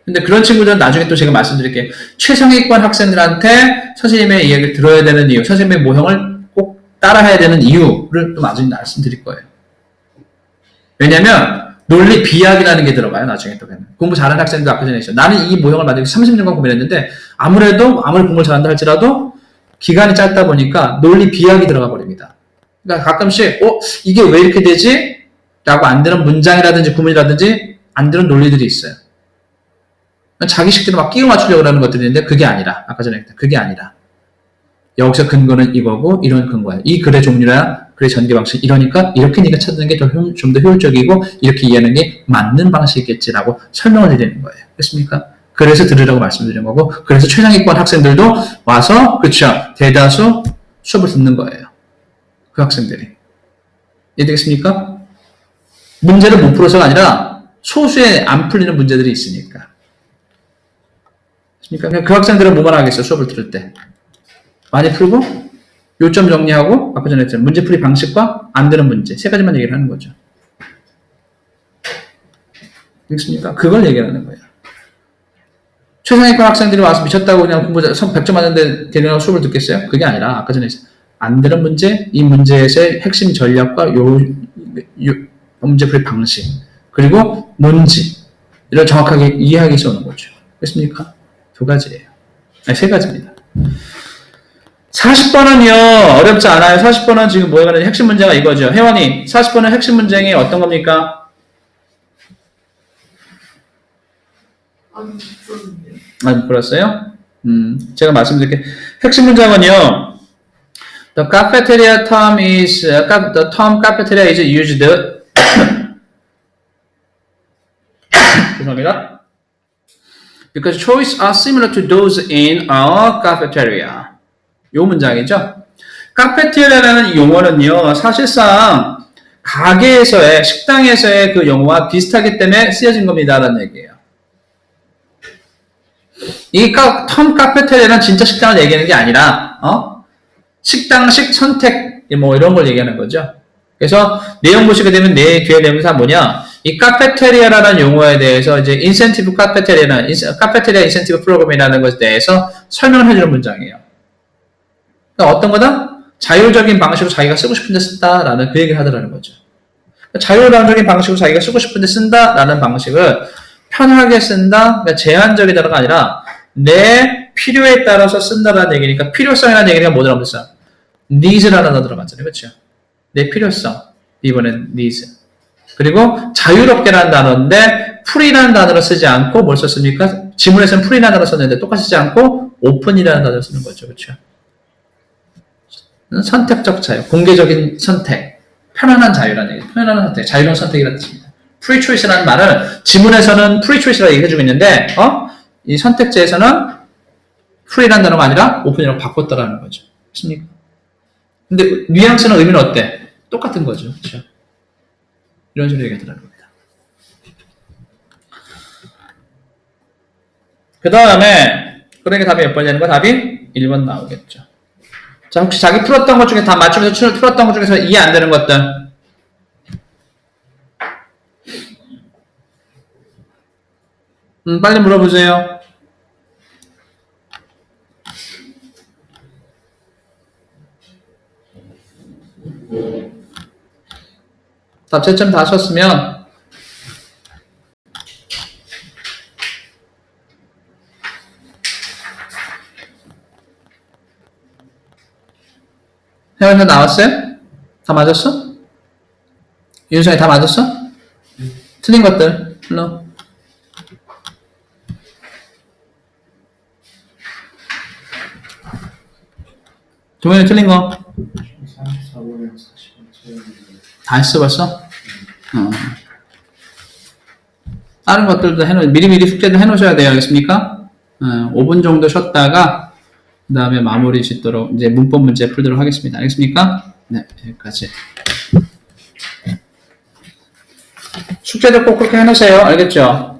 근데 그런 친구들은 나중에 또 제가 말씀드릴게요. 최상위권 학생들한테 선생님의 이야기를 들어야 되는 이유, 선생님의 모형을 꼭 따라해야 되는 이유를 또 나중에 말씀드릴 거예요. 왜냐면 논리 비약이라는 게 들어가요. 나중에 또 공부 잘하는 학생들 아까 전에 했어요. 나는 이 모형을 만들기 위해서 30년간 고민했는데 아무리 공부를 잘한다 할지라도 기간이 짧다 보니까 논리 비약이 들어가 버립니다. 그러니까 가끔씩 이게 왜 이렇게 되지? 라고 안 되는 문장이라든지 구문이라든지 안 되는 논리들이 있어요. 자기식대로 막 끼워 맞추려고 하는 것들이 있는데 그게 아니라 아까 전에 했던 그게 아니라 여기서 근거는 이거고 이런 근거야. 이 글의 종류나 글의 전개 방식 이러니까 이렇게 네가 찾는 게 좀 더 효율적이고 이렇게 이해하는 게 맞는 방식이겠지라고 설명을 드리는 거예요. 됐습니까? 그래서 들으라고 말씀드린 거고 그래서 최상위권 학생들도 와서 그렇죠. 대다수 수업을 듣는 거예요. 그 학생들이. 이해되겠습니까? 문제를 못 풀어서가 아니라 소수의 안 풀리는 문제들이 있으니까. 그러니까 그 학생들은 뭐만 하겠어요? 수업을 들을 때. 많이 풀고 요점 정리하고 아까 전에 했잖아요. 문제풀이 방식과 안 되는 문제 세 가지만 얘기를 하는 거죠. 알겠습니까? 그걸 얘기하는 거예요. 최상위권 학생들이 와서 미쳤다고 그냥 공부 100점 맞는데 대략 수업을 듣겠어요? 그게 아니라 아까 전에 했어요. 안 되는 문제, 이 문제에서의 핵심 전략과 문제풀이 방식 그리고 뭔지 이를 정확하게 이해하기 위해서 오는 거죠. 됐습니까? 두 가지예요. 아니, 세 가지입니다. 40번은요 어렵지 않아요. 40번은 지금 뭐에 관한 핵심 문제가 이거죠. 혜원이 40번은 핵심 문제이 어떤 겁니까? 안 풀었어요? 제가 말씀드릴게요. 핵심 문장은요. The cafeteria term is the term cafeteria is used 죄송합니다. Because choices are similar to those in a cafeteria. 요 문장이죠. 카페테리아라는 용어는요, 사실상 가게에서의, 식당에서의 그 용어와 비슷하기 때문에 쓰여진 겁니다라는 얘기예요. 이 텀 카페테리아는 진짜 식당을 얘기하는 게 아니라, 식당식 선택, 뭐 이런 걸 얘기하는 거죠. 그래서 내용 보시게 되면 내 뒤에 내용사 뭐냐, 이 카페테리아라는 용어에 대해서 이제 인센티브 카페테리아나 카페테리아 인센티브 프로그램이라는 것에 대해서 설명을 해주는 문장이에요. 그러니까 어떤 거다? 자율적인 방식으로 자기가 쓰고 싶은데 쓴다라는 그 얘기를 하더라는 거죠. 자율적인 방식으로 자기가 쓰고 싶은데 쓴다라는 방식을 편하게 쓴다, 그러니까 제한적이다가 아니라 내 필요에 따라서 쓴다라는 얘기니까 필요성이라는 얘기가 뭐 들어가면서 needs라는 단어 들어갔잖아요, 그렇죠? 내 필요성, 이번엔 needs. 그리고 자유롭게라는 단어인데 free라는 단어를 쓰지 않고 뭘 썼습니까? 지문에서는 free라는 단어를 썼는데 똑같이 쓰지 않고 open이라는 단어를 쓰는 거죠, 그렇죠? 선택적 자유, 공개적인 선택, 편안한 자유라는 얘기, 편안한 선택, 자유로운 선택이라는 뜻입니다. free choice라는 말을 지문에서는 free choice라고 얘기해주고 있는데, 이 선택제에서는 free라는 단어가 아니라 open이라고 바꿨다라는 거죠. 맞습니까? 근데 뉘앙스나 의미는 어때? 똑같은 거죠. 그렇죠? 이런 식으로 얘기하더라는 겁니다. 그 다음에, 그러니까 답이 몇 번이냐는 거 답이 1번 나오겠죠. 자, 혹시 자기 풀었던 것 중에 다 맞추면서 풀었던 것 중에서 이해 안 되는 것들? 빨리 물어보세요. 답 채점 다 썼으면 혜원이 나왔어요? 다 맞았어? 윤성이 다 맞았어? 틀린 것들 불러. 동현이 틀린 거 다 했어 벌써? 다른 것들도 미리미리 숙제도 해놓으셔야 돼요. 알겠습니까? 5분 정도 쉬었다가 그 다음에 마무리 짓도록 이제 문법 문제 풀도록 하겠습니다. 알겠습니까? 네, 여기까지. 숙제도 꼭 그렇게 해놓으세요. 알겠죠?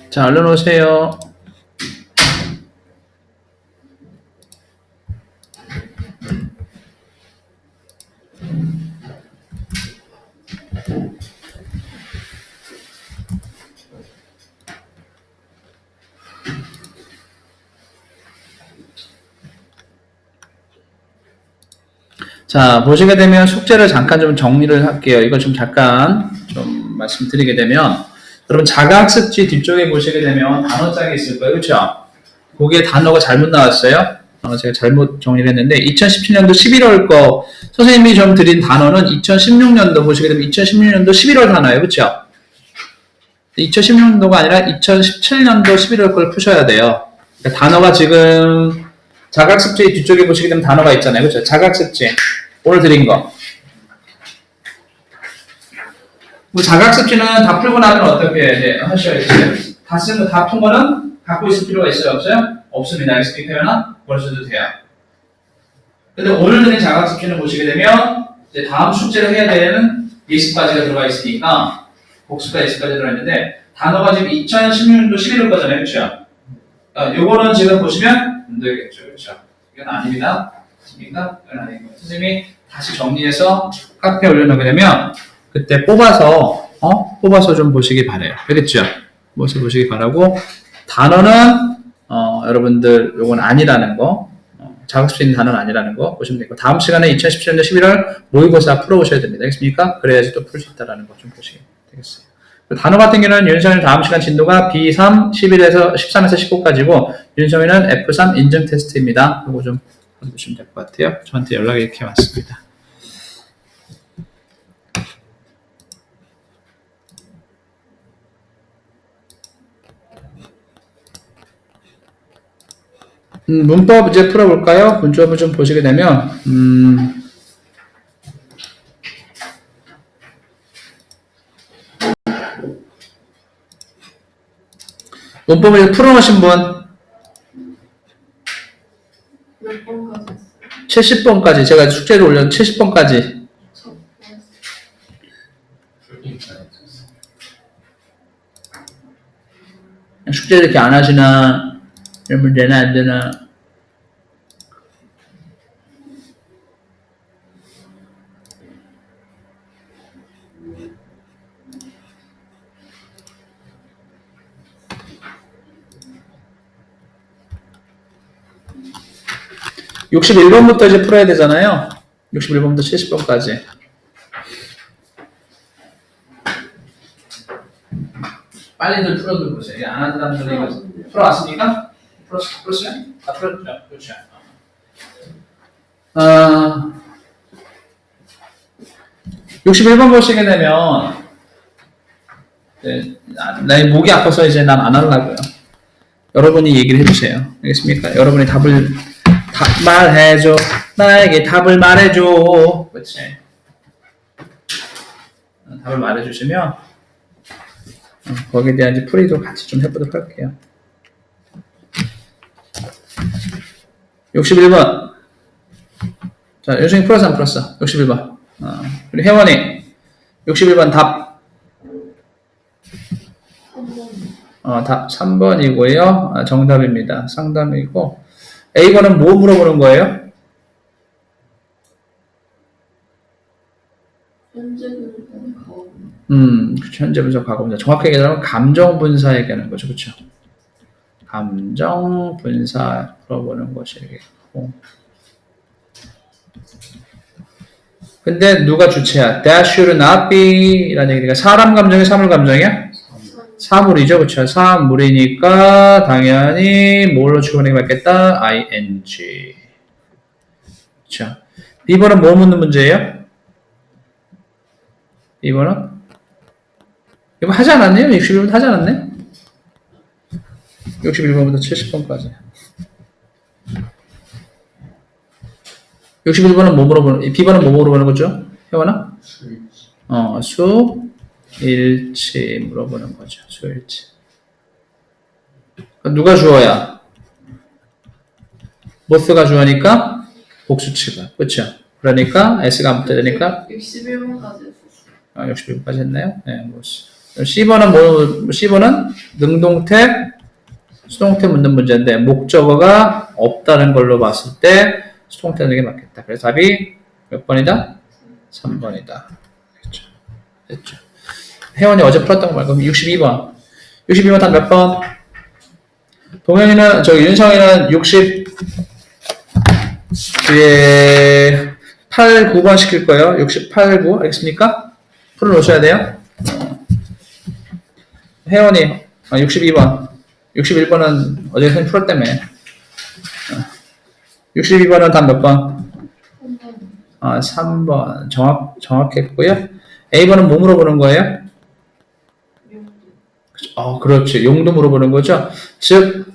자, 얼른 오세요. 자, 보시게 되면 숙제를 잠깐 좀 정리를 할게요. 이걸 좀 잠깐 좀 말씀드리게 되면, 여러분 자각습지 뒤쪽에 보시게 되면 단어장이 있을 거예요. 그렇죠? 거기에 단어가 잘못 나왔어요. 제가 잘못 정리를 했는데 2017년도 11월 거 선생님이 좀 드린 단어는 2016년도 보시게 되면 2016년도 11월 단어예요. 그렇죠? 2016년도가 아니라 2017년도 11월 걸 푸셔야 돼요. 그러니까 단어가 지금 자각습지 뒤쪽에 보시게 되면 단어가 있잖아요. 그렇죠? 자각습지 오늘 드린 거. 뭐 자각습지는 다 풀고 나면 어떻게 하셔야겠어요? 다 푼 거는 갖고 있을 필요가 있어요? 없어요? 없습니다. 이렇게 표현은 벌써도 돼요. 근데 오늘 드린 자각습지는 보시게 되면 이제 다음 숙제를 해야 되는 예습까지가 들어가 있으니까 복습과 예습까지 들어가 있는데 단어가 지금 2016년도 11월 거잖아요. 그렇죠? 요거는 지금 보시면 안 되겠죠. 그렇죠? 이건 아닙니다. 이건 아니고 선생님이 다시 정리해서 카페에 올려놓게 되면 그때 뽑아서 좀 보시기 바래요. 알겠죠? 보시기 바라고 단어는 여러분들 요건 아니라는 거 작업 수 있는 단어는 아니라는 거 보시면 되고 다음 시간에 2017년 11월 모의고사 풀어오셔야 됩니다. 알겠습니까? 그래야지 또 풀 수 있다는 거 좀 보시면 되겠어요. 단어 같은 경우는 윤성이는 다음 시간 진도가 B3, 11에서 13에서 15까지고 윤성이는 F3 인증 테스트입니다. 이거 좀 보시면 될 것 같아요. 저한테 연락이 이렇게 왔습니다. 문법 이제 풀어볼까요? 문법을 좀 보시게 되면 문법을 풀어놓으신 분 몇 번까지 했어요? 70번까지 제가 숙제를 올렸 70번까지 숙제를 이렇게 안 하시나 이러면 되나 안 되나 61번부터 이제 풀어야 되잖아요. 61번부터 70번까지. 빨리들 풀어들 보세요. 안 하는 사람들이 이거 풀어왔습니까? 풀었어요? 다 풀었죠? 그렇죠. 61번 보시게 되면 내 목이 아파서 이제 난 안 하려고요. 여러분이 얘기를 해주세요. 알겠습니까? 여러분이 답을 말해줘. 나에게 답을 말해줘. 그렇지. 답을 말해주시면 거기에 대한 이제 풀이도 같이 좀 해보도록 할게요. 61번. 자, 윤승이 풀었어, 안 풀었어? 61번. 우리 혜원이 61번 답. 답 3번이고요. 정답입니다. 상담이고. A번은 뭐 물어보는 거예요? 현재 분사 과거. 현재 분사 과거 분사. 정확하게 얘기하면 감정 분사 얘기하는 거죠. 그렇죠? 감정 분사 물어보는 것이겠고. 근데 누가 주체야? That should not be 라는 얘기가 사람 감정이 사물 감정이야? 사물이죠. 그렇죠? 사물이니까 당연히 뭘로 주관하게 맞겠다? ing. 그렇죠? B번은 뭐 묻는 문제예요? B번은? 이거 하지 않았네요? 61번 하지 않았네? 61번부터 70번까지. 61번은 뭐 물어보는, B번은 뭐 물어보는 거죠? 혜원아? 수일치 물어보는 거죠. 수일치. 누가 주어야? 뭐스가 주어니까 복수치가. 그렇죠? 그러니까 S가 안 붙어야 되니까 61번까지 했었어요. 61번까지 했나요? 네, C번은 뭐, C번은 능동태, 수동태 묻는 문제인데 목적어가 없다는 걸로 봤을 때 수동태 하는 게 맞겠다. 그래서 답이 몇 번이다? 3번이다. 그렇죠. 됐죠. 혜원이 어제 풀었던 거 말고 62번. 62번 답 몇 번? 동현이는, 윤성이는 60, 뒤에 8, 9번 시킬 거예요. 68, 9. 알겠습니까? 풀어놓으셔야 돼요. 혜원이, 62번. 61번은 어제 선생님 풀었다며. 62번은 답 몇 번? 3번. 정확했고요. A번은 뭐 물어보는 거예요? 그렇지. 용도 물어보는 거죠. 즉,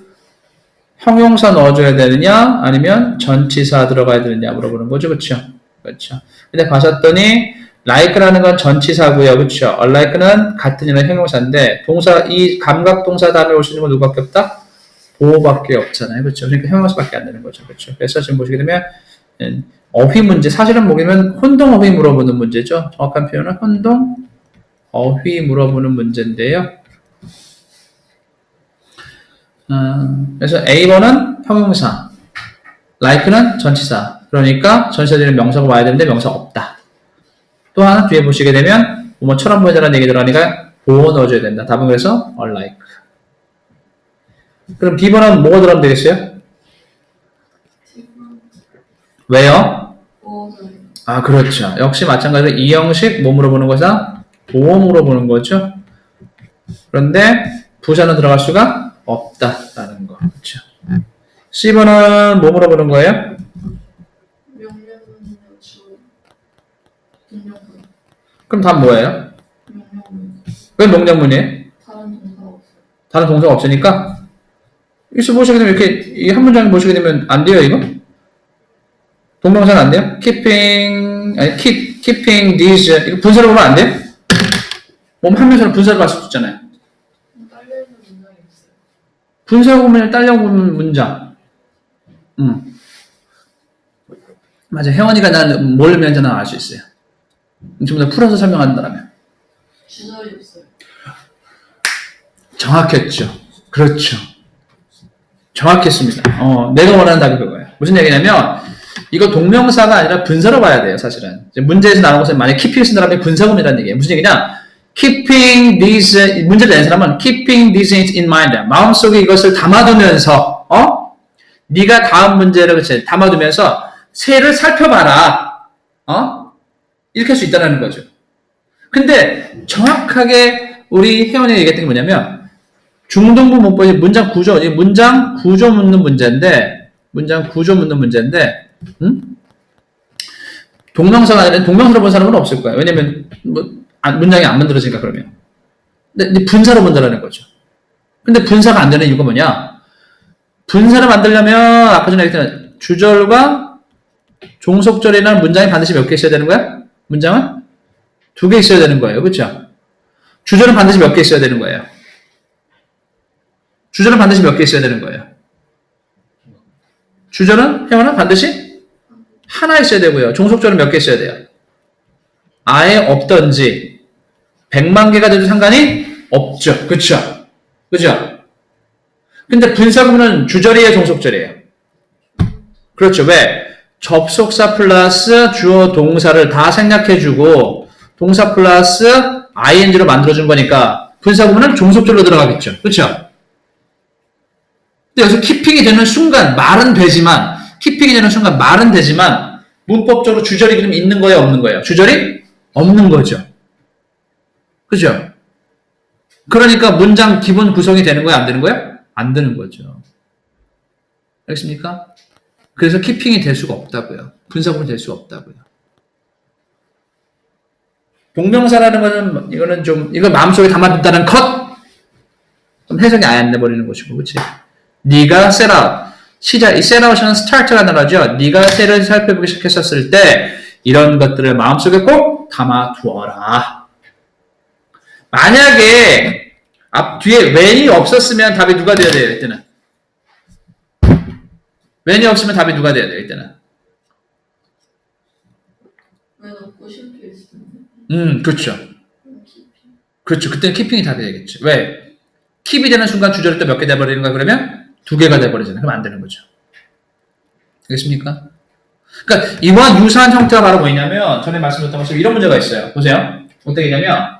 형용사 넣어줘야 되느냐, 아니면 전치사 들어가야 되느냐 물어보는 거죠. 그렇죠? 그렇죠. 근데 가셨더니, like라는 건 전치사고요. 그렇죠? unlike는 같은 이라는 형용사인데, 이 감각 동사 다음에 올 수 있는 건 누구밖에 없다? 보호밖에 없잖아요. 그렇죠? 그러니까 형용사밖에 안 되는 거죠. 그렇죠? 그래서 지금 보시게 되면, 어휘 문제, 사실은 뭐냐면 혼동 어휘 물어보는 문제죠. 정확한 표현은 혼동 어휘 물어보는 문제인데요. 그래서 A번은 형용사, like는 전치사. 그러니까 전치사 뒤에 명사가 와야 되는데 명사가 없다. 또 하나 뒤에 보시게 되면 뭐처럼 보이자라는 얘기 들어가니까 보호 넣어줘야 된다. 답은 그래서 unlike. 그럼 B번은 뭐가 들어가면 되겠어요? 지금 왜요? 보호자예요. 아, 그렇죠. 역시 마찬가지로 이 형식 뭐 물어보는 거다? 보호 물어보는 거죠. 그런데 부사는 들어갈 수가 없다라는 거. 그렇죠. C번은 뭐 물어보는 거예요? 명령문이나 주 명령문. 그럼 답 뭐예요? 명령문. 왜 명령문이에요? 다른 동사가 없어요. 다른 동사가 없으니까? 여기서 보시게 되면 이렇게 이 한 문장 보시게 되면 안 돼요, 이거? 동명사는 안 돼요? keeping these 이거 분사로 보면 안 돼요? 몸 한 명사는 분사로 볼 수 있잖아요. 딸려있는 문장이 있어요. 분사로 보면 딸려고 보는 문장. 맞아. 혜원이가 난 뭘 의미하는지 알 수 있어요. 좀 더 풀어서 설명한다면. 주절이 없어요. 정확했죠. 그렇죠. 정확했습니다. 내가 원하는 답이 그거예요. 무슨 얘기냐면, 이거 동명사가 아니라 분사로 봐야 돼요, 사실은. 문제에서 나온 것은 만약에 keeping 쓴다면 분사구문이라는 얘기예요. 무슨 얘기냐? keeping these, 문제를 낸 사람은 keeping these in mind. 마음속에 이것을 담아두면서, 네가 다음 문제를 그치, 담아두면서 새를 살펴봐라. 이렇게 할 수 있다는 거죠. 근데 정확하게 우리 혜원이가 얘기했던 게 뭐냐면, 중등부 문법이 문장 구조, 문장 구조 묻는 문제인데, 동명사가 아니라 동명사로 본 사람은 없을 거야. 왜냐면, 문장이 안 만들어지니까 그러면. 근데 분사로 본다라는 거죠. 근데 분사가 안 되는 이유가 뭐냐? 분사를 만들려면, 아까 전에 얘기했던 주절과 종속절이라는 문장이 반드시 몇 개 있어야 되는 거야? 문장은? 2개 있어야 되는 거예요. 그렇죠? 주절은 반드시 몇 개 있어야 되는 거예요. 주절은 반드시 몇 개 있어야 되는 거예요. 주절은 혜원은 반드시 하나 있어야 되고요. 종속절은 몇 개 있어야 돼요. 아예 없던지 100만 개가 돼도 상관이 없죠. 그렇죠? 그렇죠? 근데 분사구문은 주절이에요, 종속절이에요. 그렇죠. 왜? 접속사 플러스 주어 동사를 다 생략해주고 동사 플러스 ing로 만들어준 거니까 분사구문은 종속절로 들어가겠죠. 그렇죠? 근데 여기서 keeping이 되는 순간 말은 되지만 문법적으로 주절이 그럼 있는 거예요, 없는 거예요? 주절이 없는 거죠. 그죠? 그러니까 문장 기본 구성이 되는 거예요, 안 되는 거예요? 안 되는 거죠. 알겠습니까? 그래서 keeping이 될 수가 없다고요. 분사구문이 될 수가 없다고요. 동명사라는 거는 이걸 마음속에 담아둔다는 컷! 그럼 해석이 아예 안 돼버리는 것이고, 그치? 네가 set out. 이 set out은 start가 단어죠. 네가 새를 살펴보기 시작했었을 때 이런 것들을 마음속에 꼭 담아두어라. 만약에 뒤에 when이 없었으면 답이 누가 돼야 돼요? 이때는 when이 없으면 답이 누가 돼야 돼요? 이때는 왜 넣고 실패 있었는데? 그렇죠. 그렇죠. 그때는 keeping이 답이 되겠죠. 왜? keep이 되는 순간 주절이 또 몇 개 돼버리는 거야? 그러면 2개가 돼버리잖아요. 그럼 안 되는 거죠. 알겠습니까? 그러니까 이와 유사한 형태가 바로 뭐냐면 전에 말씀드렸던 것처럼 이런 문제가 있어요. 보세요. 어떻게 되냐면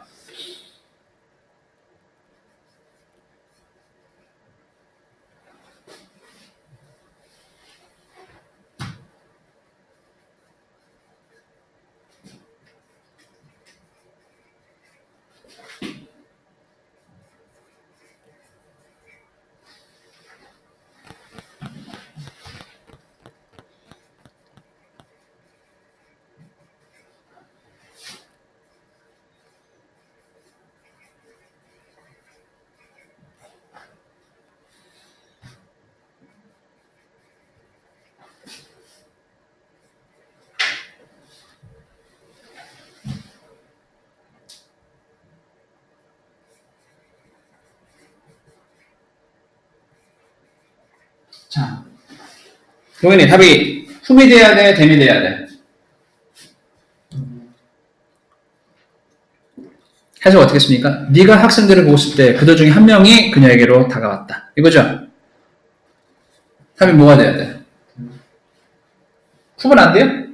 자, 동현이 답이 흠이 돼야 돼? 댐이 돼야 돼? 해석 어떻게 했습니까? 네가 학생들을 보고 있을 때 그들 중에 한 명이 그녀에게로 다가왔다. 이거죠? 답이 뭐가 돼야 돼? 흠은 안 돼요?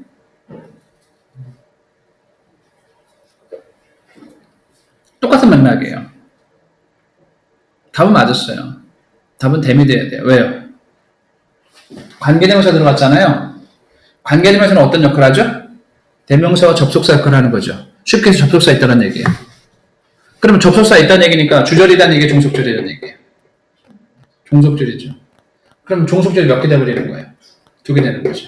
똑같은 맥락이에요. 답은 맞았어요. 답은 댐이 돼야 돼요. 왜요? 관계대명사 들어갔잖아요. 관계대명사는 어떤 역할을 하죠? 대명사와 접속사 역할을 하는 거죠. 쉽게 해서 접속사 있다는 얘기예요. 그러면 접속사 있다는 얘기니까 주절이라는 얘기 종속절이라는 얘기예요. 종속절이죠. 그럼 종속절이 몇 개 돼버리는 거예요? 2개 되는 거죠.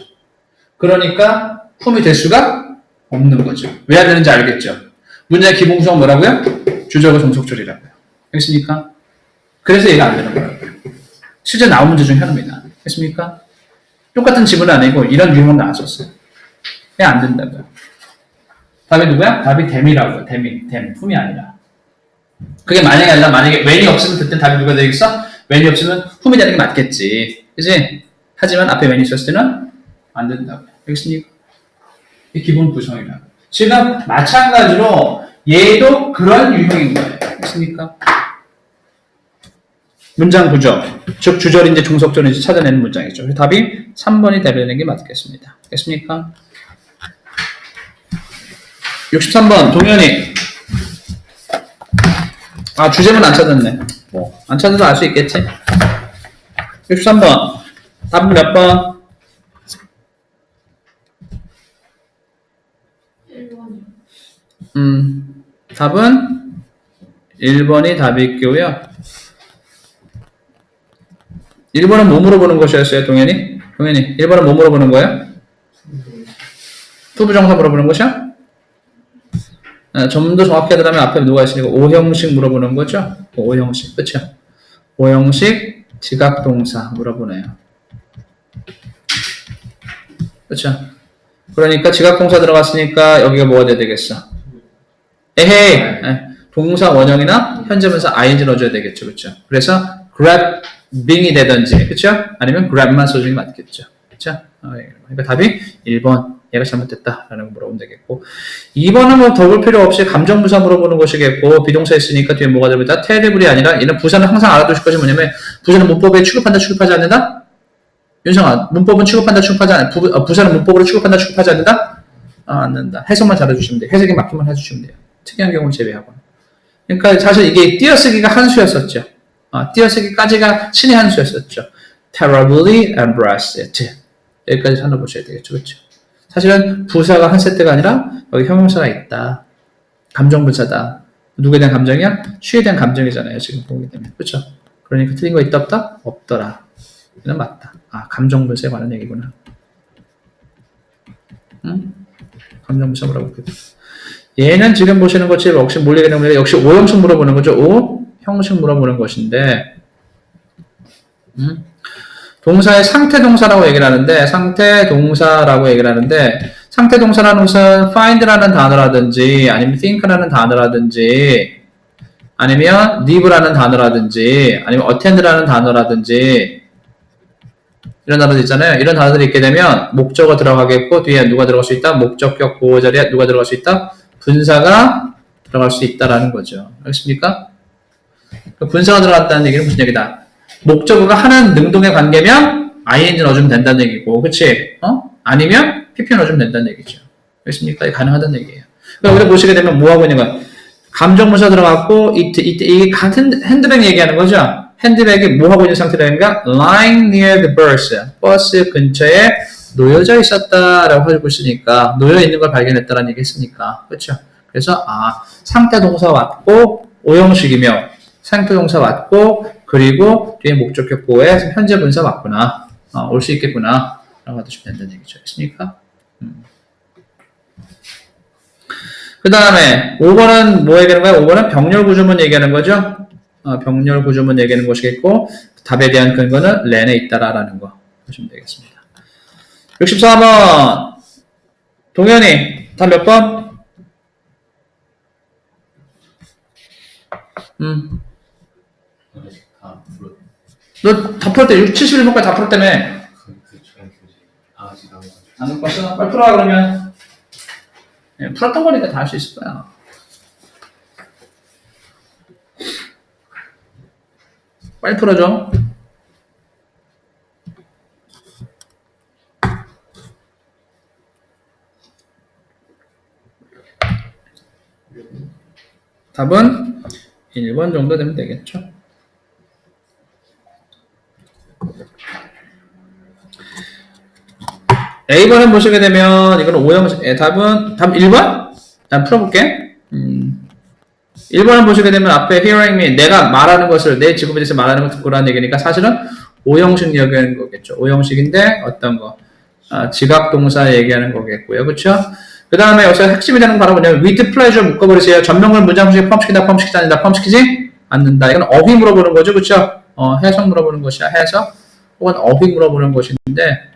그러니까 품이 될 수가 없는 거죠. 왜 안 되는지 알겠죠? 문제의 기본구성은 뭐라고요? 주절과 종속절이라고요. 알겠습니까? 그래서 얘가 안 되는 거라고요. 실제 나온 문제 중에 하나입니다. 알겠습니까? 똑같은 지문은 아니고 이런 유형은 나왔었어요. 왜 안 된다고요? 답이 누구야? 답이 댐이라고요. 댐. 품이 아니라. 그게 만약에 아니라 만약에 when이 없으면 그땐 답이 누가 되겠어? when이 없으면 품이 되는 게 맞겠지. 그치? 하지만 앞에 when이 있었을 때는 안 된다고요. 알겠습니까? 이 기본 구성이라고. 지금 마찬가지로 얘도 그런 유형인 거예요. 알겠습니까? 문장 구조. 즉 주절인지 종속절인지 찾아내는 문장이죠. 그래서 답이 3번이 되는 게 맞겠습니다. 알겠습니까? 63번 동현이. 아 주제문 안 찾았네. 안 찾아도 알 수 있겠지. 63번 답은 몇 번? 1번이요. 답은 1번이 답이고요. 1번은 뭐 물어보는 것이었어요, 동현이? 동현이, 1번은 뭐 물어보는 거예요? 투부정사 물어보는 것이야? 좀 더 정확히 하자면 앞에 누가 있으니까 오형식 물어보는 거죠? 오형식, 그쵸? 오형식 지각동사 물어보네요. 그쵸? 그러니까 지각동사 들어갔으니까 여기가 뭐가 돼야 되겠어? 에헤이! 동사 원형이나 현재분사 ing 넣어줘야 되겠죠, 그쵸? 그래서 grabbing이 되든지, 그쵸? 아니면 grab만 써주는 게 맞겠죠, 그쵸? 그러니까 답이 1번. 얘가 잘못됐다라는 거 물어보면 되겠고 2번은 뭐 더 볼 필요 없이 감정부사 물어보는 것이겠고 비동사 있으니까 뒤에 뭐가 됩니다. 테리블이 아니라 얘는 부사는 항상 알아두실 것이 뭐냐면 부사는 문법에 취급한다 취급하지 않는다? 윤성아 문법은 취급한다 취급하지 않는다. 부사는 문법으로 취급한다 취급하지 않는다? 않는다. 해석만 잘해주시면 돼요. 해석이 맞기만 해주시면 돼요. 특이한 경우는 제외하고. 그러니까 사실 이게 띄어쓰기가 한 수였었죠. 띄어쓰기까지가 신의 한 수였었죠. terribly embarrassed 여기까지 살펴보셔야 되겠죠. 그렇죠? 사실은 부사가 한 세트가 아니라 여기 형용사가 있다. 감정부사다. 누구에 대한 감정이야? she에 대한 감정이잖아요. 지금 보게 되면. 그렇죠? 그러니까 틀린 거 있다 없다? 없더라. 이는 맞다. 감정부사에 관한 얘기구나. 응? 감정부사 물어보겠다. 얘는 지금 보시는 것처럼 역시 뭘 얘기하는 거냐? 역시 오형식 물어보는 거죠. 오형식 물어보는 것인데 동사의 상태동사라고 얘기를 하는데 상태동사라고 얘기를 하는데 상태동사라는 것은 find라는 단어라든지 아니면 think라는 단어라든지 아니면 live라는 단어라든지 아니면 attend라는 단어라든지 이런 단어들 있잖아요. 이런 단어들이 있게 되면 목적어 들어가겠고 뒤에 누가 들어갈 수 있다? 목적격 보호 자리에 누가 들어갈 수 있다? 분사가 들어갈 수 있다라는 거죠. 알겠습니까? 분사가 들어갔다는 얘기는 무슨 얘기다? 목적어가 하는 능동의 관계면 ing 넣어주면 된다는 얘기고, 그치? 아니면 pp 넣어주면 된다는 얘기죠. 알겠습니까? 가능하다는 얘기예요. 그러니까 여기다 보시게 되면 뭐하고 있는 거야? 감정문사 들어갔고, 이게 같은 핸드백 얘기하는 거죠? 핸드백이 뭐하고 있는 상태라니까? lying near the bus. 버스 근처에 놓여져 있었다라고 하고 있으니까, 놓여 있는 걸 발견했다라는 얘기 했으니까. 그렇죠? 그래서, 상태 동사 왔고, 오형식이며, 상태 동사 왔고, 그리고 뒤에 목적격 보호에 현재 분사 맞구나. 올 수 있겠구나. 라고 하시면 된다는 얘기죠. 됐습니까? 그 다음에 5번은 뭐 얘기하는 거야? 5번은 병렬 구조문 얘기하는 거죠. 병렬 구조문 얘기하는 것이겠고 답에 대한 근거는 렌에 있다라는 거 보시면 되겠습니다. 64번 동현이 답 몇 번? 너 다 풀 때 71번까지 다 풀었다며. 안 풀었어? 빨리 풀어라 그러면. 풀었던 거니까 다 할 수 있을 거야. 빨리 풀어줘. 답은 1번 정도 되면 되겠죠. A번에 보시게 되면 이거는 오형식. 답은 1번? 일단 풀어볼게. 1번을 보시게 되면 앞에 hearing me 내가 말하는 것을 내 직업에 대해서 말하는 걸 듣고라는 얘기니까 사실은 오형식 얘기하는 거겠죠. 오형식인데 어떤 거 지각 동사 얘기하는 거겠고요. 그렇죠? 그 다음에 여기서 핵심이 되는 건 바로 뭐냐면 with pleasure 묶어버리세요. 전명을 문장 중에 포함시킨다, 포함시키지 않는다, 포함시키지 않는다. 이건 어휘 물어보는 거죠. 그렇죠? 해석 물어보는 것이야. 해석 혹은 어휘 물어보는 것인데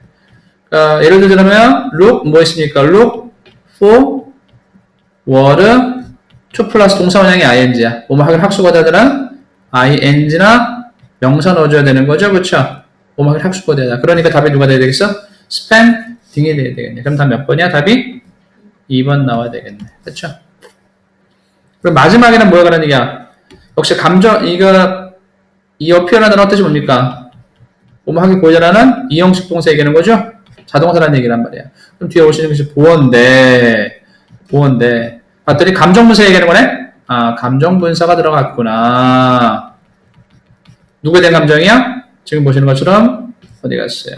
예를 들자면 look 뭐 있습니까? look for word to 플러스 동사 원형이 ing야. 뭐뭐 하긴 학수거다들은 ing나 명사 넣어줘야 되는 거죠. 그렇죠? 뭐뭐 하긴 학수거다다. 그러니까 답이 누가 돼야 되겠어? spending이 돼야 되겠네. 그럼 답 몇 번이야? 답이 2번 나와야 되겠네. 그렇죠? 그럼 마지막에는 뭐가 가는 얘기야? 역시 감정 이 표현하는 단어 뜻이 뭡니까? 뭐뭐 하긴 고자라는 이형식 동사 얘기하는 거죠? 자동사라는 얘기란 말이야. 그럼 뒤에 오시는 것이 보어인데 봤더니 감정분사 얘기하는 거네? 감정분사가 들어갔구나. 누구에 대한 감정이야? 지금 보시는 것처럼 어디 갔어요?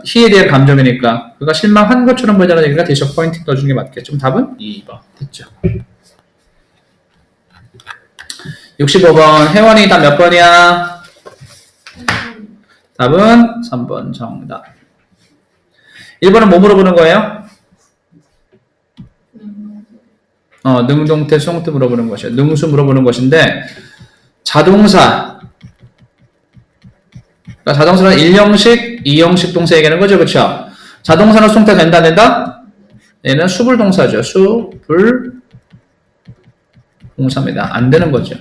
he에 대한 감정이니까 그가 실망한 것처럼 보이자는 얘기가 disappointing 넣어주는 게 맞겠죠. 답은 2번 됐죠. 65번 혜원이 답 몇 번이야? 답은 3번 정답. 1번은 뭐 물어보는 거예요? 능동태, 수동태 물어보는 것이에요. 능수 물어보는 것인데 자동사 그러니까 자동사는 1형식, 2형식 동사 얘기하는 거죠. 그렇죠? 자동사는 수동태 된다 안 된다? 얘는 수불 동사죠. 수불 동사입니다. 안 되는 거죠.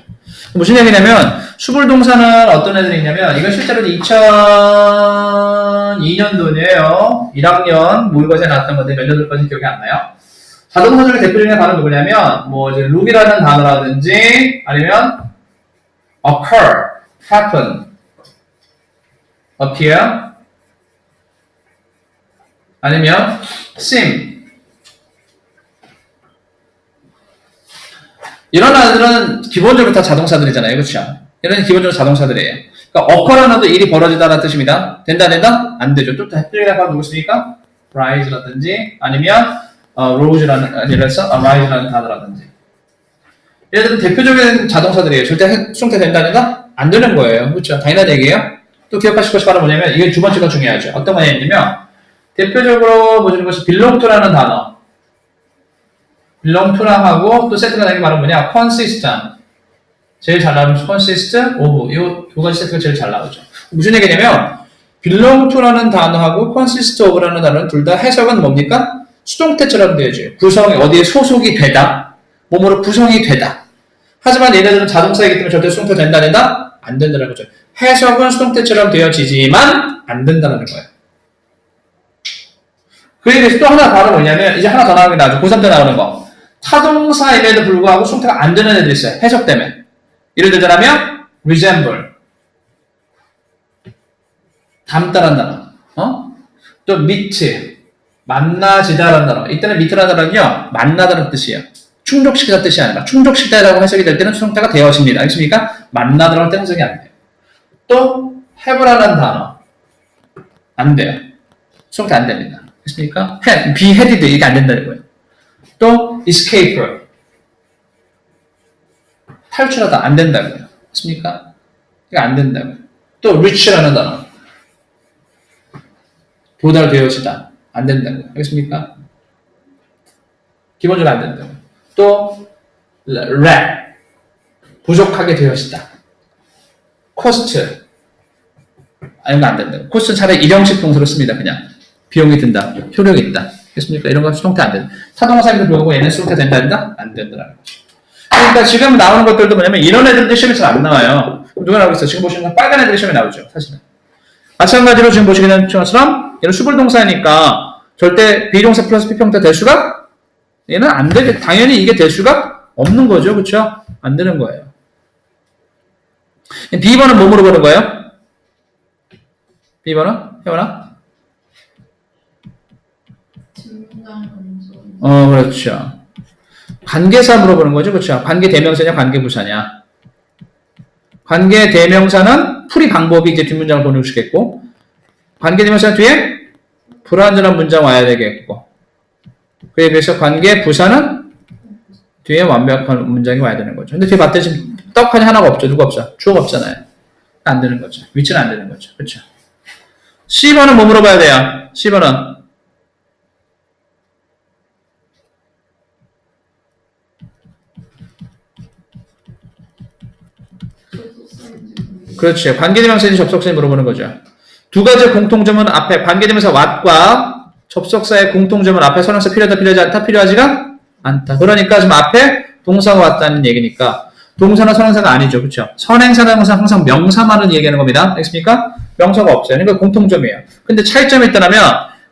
무슨 얘기냐면 수불 동사는 어떤 애들이 있냐면 이건 실제로 2002년도네요. 1학년 모의고사에 나왔던 건데 몇 년도까지 기억이 안 나요. 자동사 중에 대표적인 단어는 누구냐면 뭐 이제 look이라는 단어라든지 아니면 occur, happen, appear 아니면 seem 이런 아들은 기본적으로 다 자동사들이잖아요. 그렇죠? 이런 기본적으로 자동사들이에요. 그러니까 occur라는 것도 일이 벌어지다라는 뜻입니다. 된다? 안 되죠. 또 대표적인 단어가 누구 있습니까? rise라든지 아니면 rose라는 rise라는 단어라든지 얘들은 대표적인 자동사들이에요. 절대 수동태 된다? 안 되는 거예요. 그렇죠? 당연한 얘기예요. 또 기억하실 것이 바로 뭐냐면 이게 두 번째가 중요하죠. 어떤 거냐면 대표적으로 보시는 것이 belong to라는 단어 belong to랑 하고 또 세트가 되는 게 바로 뭐냐? consistent 제일 잘 나오는 consist of 이 두 가지 세트가 제일 잘 나오죠. 무슨 얘기냐면 belong to라는 단어하고 consist of라는 단어는 둘 다 해석은 뭡니까? 수동태처럼 되어져요. 구성이 어디에 소속이 되다 몸으로 구성이 되다. 하지만 얘네들은 자동사이기 때문에 절대 수동태 된다? 안 된다는 거죠. 해석은 수동태처럼 되어지지만 안 된다는 거예요. 그에 대해서 또 하나 바로 뭐냐면 이제 하나 더 나오는 게 나오죠. 고3 때 나오는 거. 타동사임에도 불구하고 수동태가 안 되는 애들이 있어요. 해석 때문에. 예를 들자면 resemble 닮다라는 단어. 또 meet 만나지다라는 단어. 이때는 meet라는 단어는요. 만나다는 뜻이에요. 충족시키다 뜻이 아니라 충족시키다라고 해석이 될 때는 수동태가 되어집니다. 알겠습니까? 만나다라는 때는 해석이 안 돼요. 또 have라는 단어 안 돼요. 수동태 안 됩니다. 됐습니까? be headed 이게 안 된다는 거예요. 또 escape 탈출하다 안 된다고요. 됐습니까? 이게 안 된다고요. 또 reach라는 단어 도달되어지다 안 된다고요. 알겠습니까? 기본적으로 안 된다고요. 또 lack 부족하게 되어지다 cost 이런 거 안 된다고요. cost 차라리 일형식 동사로 씁니다. 그냥 비용이 든다, 효력이 있다. 됐습니까? 이런 건 수동태 안 된다. 타동사임에도 불구하고 얘는 수동태 된다? 안 된다는 거죠. 그러니까 지금 나오는 것들도 뭐냐면 이런 애들도 시험에 잘 안 나와요. 누가 나오고 있어요? 지금 보시는 건 빨간 애들이 시험에 나오죠. 사실은. 마찬가지로 지금 보시게 되는 것처럼 얘는 수불동사니까 절대 비동사 플러스 비평태 될 수가 얘는 안 되게 당연히 이게 될 수가 없는 거죠. 그렇죠? 안 되는 거예요. B번은 뭐 물어보는 거예요? B번은? 혜원아? 그렇죠. 관계사 물어보는 거죠. 그렇죠. 관계 대명사냐, 관계 부사냐. 관계 대명사는 풀이 방법이 이제 뒷문장을 보내주시겠고, 관계 대명사 뒤에 불완전한 문장 와야 되겠고 그에 비해서 관계 부사는 뒤에 완벽한 문장이 와야 되는 거죠. 근데 뒤에 봤더니 지금 떡하니 하나가 없죠. 누가 없어? 주어가 없잖아요. 안 되는 거죠. 위치는 안 되는 거죠. 그렇죠? C번은 뭐 물어봐야 돼요? C번은 그렇죠. 관계대명사인지 접속사인지 물어보는 거죠. 두 가지 공통점은 앞에 관계대명사 what과 접속사의 공통점은 앞에 선행사 필요하다 필요하지 않다 필요하지가 않다. 그러니까 지금 앞에 동사가 왔다는 얘기니까 동사나 선행사가 아니죠. 그렇죠? 선행사는 항상 명사만을 얘기하는 겁니다. 알겠습니까? 명사가 없어요. 그러니까 공통점이에요. 근데 차이점이 있다면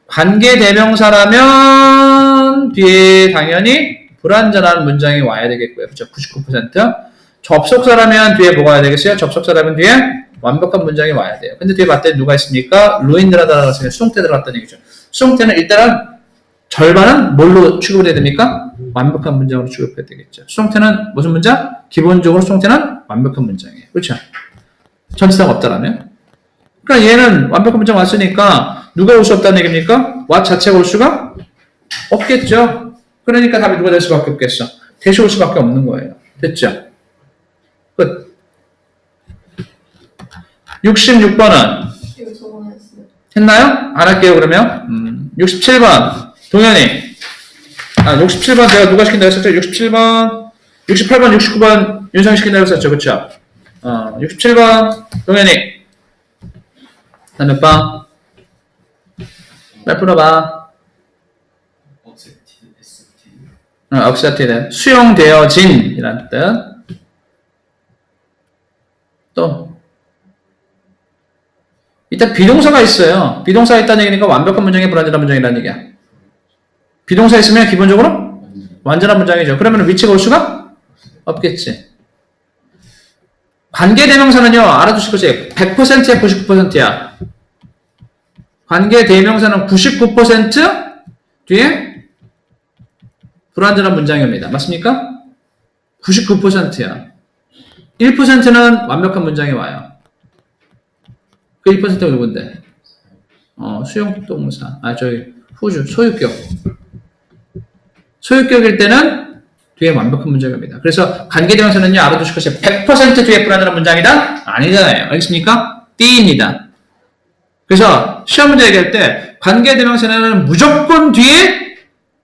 관계대명사라면 뒤에 당연히 불완전한 문장이 와야 되겠고요. 그렇죠? 99%. 접속사라면 뒤에 뭐가 와야 되겠어요? 접속사라면 뒤에 완벽한 문장이 와야 돼요. 근데 뒤에 봤더니 누가 있습니까? 루인드라 들어갔으면 수동태 들어갔다는 얘기죠. 수동태는 일단은 절반은 뭘로 취급을 해야 됩니까? 완벽한 문장으로 취급해야 되겠죠. 수동태는 무슨 문장? 기본적으로 수동태는 완벽한 문장이에요. 그렇죠? 전치사가 없다라면. 그러니까 얘는 완벽한 문장 왔으니까 누가 올 수 없다는 얘기입니까? what 자체가 올 수가 없겠죠. 그러니까 답이 누가 될 수밖에 없겠어? 대시 올 수밖에 없는 거예요. 됐죠? 끝. 66번은 이거 저번에 했어요. 했나요? 안 할게요, 그러면. 67번. 동현이. 67번 제가 누가 시킨다고 했었죠? 67번, 68번, 69번 윤성이 시킨다고 했었죠. 그쵸? 67번. 동현이. 나 몇 번? 빨리 풀어봐. accepted. 수용되어진 이란 뜻. 또 일단 비동사가 있어요. 비동사가 있다는 얘기니까 완벽한 문장이 불완전한 문장이라는 얘기야. 비동사 있으면 기본적으로 완전한 문장이죠. 그러면 위치가 올 수가 없겠지. 관계대명사는요. 알아두실 것이 100%야 99%야. 관계대명사는 99% 뒤에 불완전한 문장입니다. 맞습니까? 99%야. 1%는 완벽한 문장이 와요. 그 1%가 누군데? 수용동사. 후주, 소유격. 소유격일 때는 뒤에 완벽한 문장입니다. 그래서 관계대명사는요, 알아두실 것이 100% 뒤에 불완전한 문장이다? 아니잖아요. 알겠습니까? B입니다. 그래서 시험 문제 얘기할 때 관계대명사는 무조건 뒤에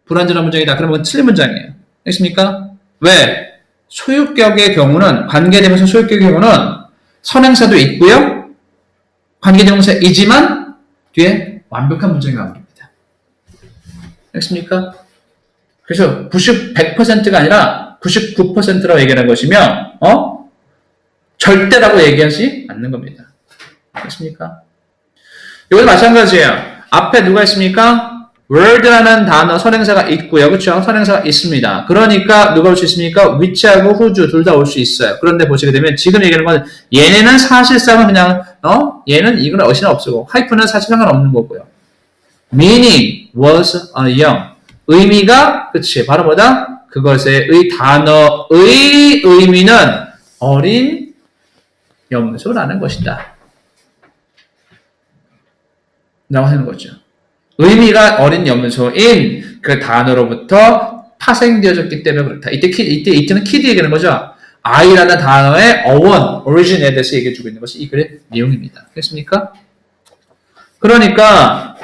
불완전한 문장이다. 그러면 틀린 문장이에요. 알겠습니까? 왜? 소유격의 경우는 관계대명사 소유격의 경우는 선행사도 있고요. 관계대명사이지만 뒤에 완벽한 문장이 나옵니다. 알겠습니까? 그래서 100%가 아니라 99%라고 얘기하는 것이며 절대라고 얘기하지 않는 겁니다. 알겠습니까? 이것도 마찬가지예요. 앞에 누가 있습니까? word라는 단어 선행사가 있고요. 그렇죠? 선행사가 있습니다. 그러니까 누가 올 수 있습니까? which하고 whose 둘 다 올 수 있어요. 그런데 보시게 되면 지금 얘기하는 건 얘네는 사실상은 그냥 얘는 이건 어시나 없고 하이픈은 사실 상관없는 거고요. meaning was a young 의미가 그치 바로 뭐다? 그것의 단어의 의미는 어린 염소라는 것이다. 라고 하는 거죠. 의미가 어린 염소인 그 단어로부터 파생되어졌기 때문에 그렇다. 이때는 키드 얘기하는 거죠. I라는 단어의 어원, origin에 대해서 얘기해주고 있는 것이 이 글의 내용입니다. 됐습니까? 그러니까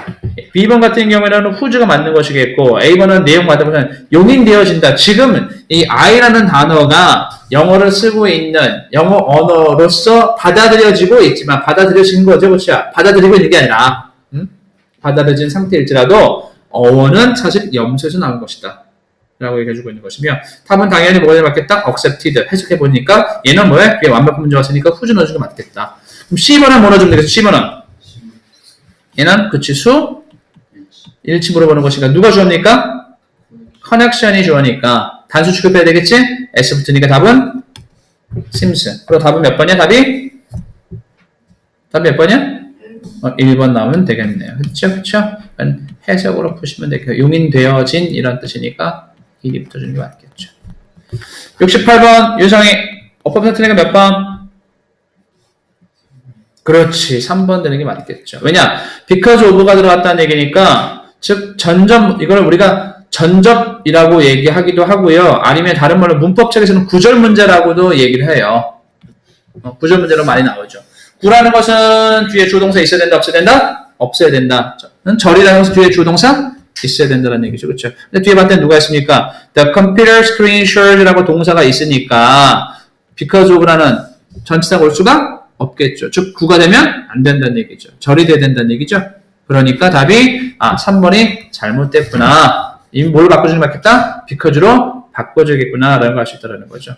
B번 같은 경우에는 whose가 맞는 것이겠고 A번은 내용 받아보면 용인되어진다. 지금 이 I라는 단어가 영어를 쓰고 있는 영어 언어로서 받아들여지고 있지만 받아들여진 거죠. 그렇죠? 받아들이고 있는 게 아니라 받아들여진 상태일지라도 어원은 사실 염소에서 나온 것이다. 라고 얘기해주고 있는 것이며 답은 당연히 뭐가 맞겠다? accepted. 해석해보니까 얘는 뭐야? 그게 완벽한 문제 왔으니까 whose 넣어주는 게 맞겠다. 그럼 C번은 뭐 넣어주면 되겠어? C번은 얘는 그치 수 일치 물어보는 것이니까 누가 주어입니까? 커넥션이 주어니까 단수 취급해야 되겠지? S 붙으니까 답은 seems. 그리고 답은 몇 번이야? 답이 몇 번이야? 1번 나오면 되겠네요. 그쵸? 해석으로 푸시면 되겠죠. 용인되어진 이런 뜻이니까 이게 붙어주는 게 맞겠죠. 68번 유성이 어법사 틀리니까 몇 번? 그렇지. 3번 되는 게 맞겠죠. 왜냐? because of가 들어갔다는 얘기니까, 즉, 이걸 우리가 전접이라고 얘기하기도 하고요. 아니면 다른 말로 문법책에서는 구절 문제라고도 얘기를 해요. 구절 문제로 많이 나오죠. 구라는 것은 뒤에 주동사 있어야 된다, 없어야 된다? 없어야 된다. 절이라는 것은 뒤에 주동사 있어야 된다는 얘기죠. 그렇죠? 근데 뒤에 봤더니 누가 있습니까? The computer screen shows라고 동사가 있으니까 because of라는 전치사가 올 수가 없겠죠. 즉 구가 되면 안 된다는 얘기죠. 절이 돼야 된다는 얘기죠. 그러니까 답이 3번이 잘못됐구나. 이미 뭘 바꿔주는 게 맞겠다? because로 바꿔줘야겠구나 라는 걸 알 수 있다는 거죠.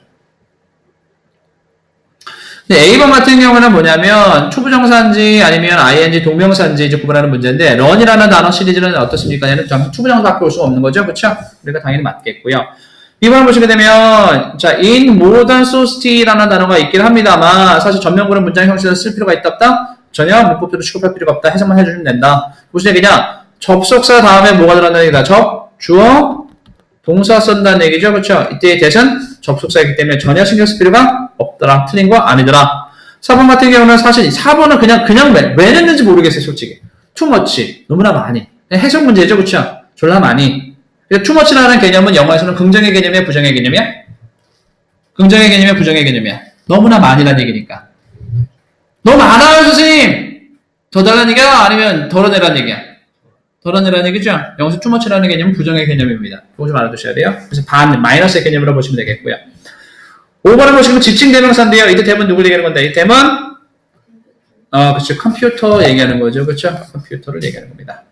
근데 A번 같은 경우는 뭐냐면 투부정사인지 아니면 ing 동명사인지 이제 구분하는 문제인데 run이라는 단어 시리즈는 어떻습니까? 얘는 투부정사밖에 올 수가 없는 거죠. 그렇죠? 그러니까 당연히 맞겠고요. B번을 보시게 되면 자 in modern society라는 단어가 있긴 합니다만 사실 전면구는 문장 형식에서 쓸 필요가 있다 없다? 전혀 문법대로 취급할 필요가 없다. 해석만 해주시면 된다. 무슨 얘기냐? 접속사 다음에 뭐가 들어간다는 얘기다. 주어, 동사 쓴다는 얘기죠. 그렇죠? 이때의 대신 접속사이기 때문에 전혀 신경 쓸 필요가 없더라. 틀린 거 아니더라. 4번 같은 경우는 사실 4번은 그냥 왜 냈는지 모르겠어요. 솔직히. too much. 너무나 많이. 해석 문제죠. 그렇죠? 졸라 많이. too much라는 개념은 영어에서는 긍정의 개념이야, 부정의 개념이야? 긍정의 개념이야, 부정의 개념이야? 너무나 많이라는 얘기니까. 너무 많아요, 선생님! 더 달라는 얘기야? 아니면 덜어내라는 얘기야? 덜어내라는 얘기죠? 영어에서 too much라는 개념은 부정의 개념입니다. 이거 좀 알아두셔야 돼요. 그래서 마이너스의 개념으로 보시면 되겠고요. 5번을 보시면 지칭 대명사인데요. 이때 대문 누굴 얘기하는 건데? 이 대문, 그쵸. 컴퓨터 얘기하는 거죠. 그쵸. 컴퓨터를 얘기하는 겁니다.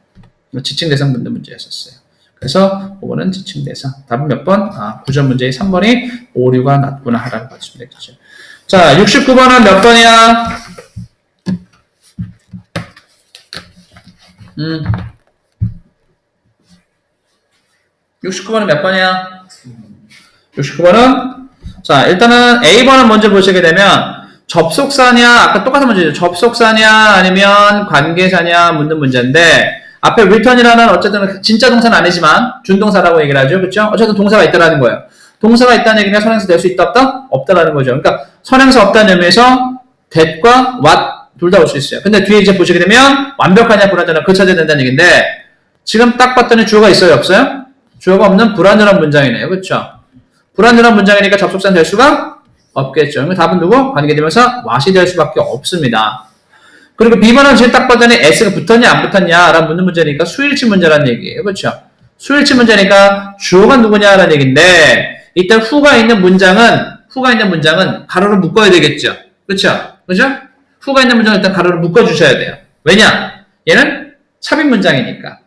지칭 대상 묻는 문제였었어요. 그래서 5번은 지칭 대상. 답은 몇 번? 9점 문제의 3번이 오류가 났구나 하라고 봐주시면 되겠죠. 자, 69번은 몇 번이야? 69번은 몇 번이야? 69번은 자, 일단은 A번을 먼저 보시게 되면 접속사냐, 아까 똑같은 문제죠. 접속사냐 아니면 관계사냐 묻는 문제인데 앞에 return이라는 어쨌든 진짜 동사는 아니지만 준동사라고 얘기를 하죠. 그렇죠? 어쨌든 동사가 있다라는 거예요. 동사가 있다는 얘기는 선행사 될 수 있다 없다? 없다라는 거죠. 그러니까 선행사 없다는 의미에서 that과 what 둘 다 올 수 있어요. 근데 뒤에 이제 보시게 되면 완벽하냐 불완전하냐 그 찾아야 된다는 얘기인데 지금 딱 봤더니 주어가 있어요 없어요? 주어가 없는 불완전한 문장이네요. 그렇죠? 불완전한 문장이니까 접속사는 될 수가 없겠죠. 그럼 답은 누구? 관계대명사 what이 될 수밖에 없습니다. 그리고 B번은 제일 딱 봤더니 S가 붙었냐 안 붙었냐 라는 묻는 문제니까 수일치 문제라는 얘기예요. 그렇죠? 수일치 문제니까 주어가 누구냐라는 얘기인데 일단 후가 있는 문장은 가로로 묶어야 되겠죠. 그렇죠? 그죠? 후가 있는 문장은 일단 가로로 묶어주셔야 돼요. 왜냐? 얘는 삽입 문장이니까.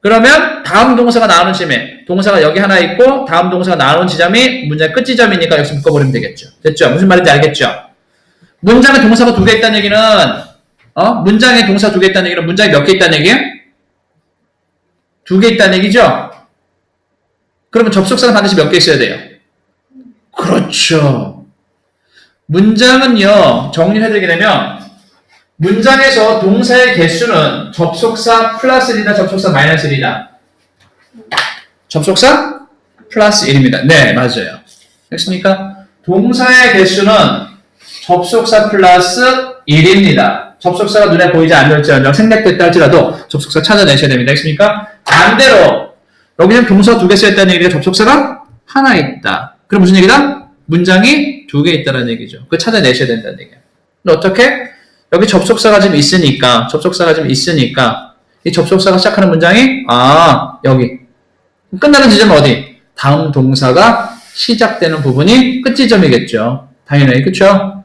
그러면 다음 동사가 나오는 지점에 동사가 여기 하나 있고 다음 동사가 나오는 지점이 문장의 끝 지점이니까 여기서 묶어버리면 되겠죠. 됐죠? 무슨 말인지 알겠죠? 문장에 동사가 두 개 있다는 얘기는 문장에 동사 두 개 있다는 얘기는 문장이 몇 개 있다는 얘기예요? 두 개 있다는 얘기죠? 그러면 접속사는 반드시 몇 개 있어야 돼요? 그렇죠. 문장은요, 정리해드리게 되면 문장에서 동사의 개수는 접속사 플러스 1이다, 접속사 마이너스 1이다. 접속사 플러스 1입니다. 네, 맞아요. 됐습니까? 동사의 개수는 접속사 플러스 1입니다. 접속사가 눈에 보이지 않을지언정 생략됐다 할지라도 접속사 찾아내셔야 됩니다. 됐습니까? 반대로 여기는 동사 두 개 쓰였다는 얘기가 접속사가 하나 있다. 그럼 무슨 얘기다? 문장이 두 개 있다는 얘기죠. 그거 찾아내셔야 된다는 얘기예요. 근데 어떻게? 여기 접속사가 좀 있으니까 이 접속사가 시작하는 문장이 여기 끝나는 지점은 어디? 다음 동사가 시작되는 부분이 끝 지점이겠죠. 당연히 그렇죠?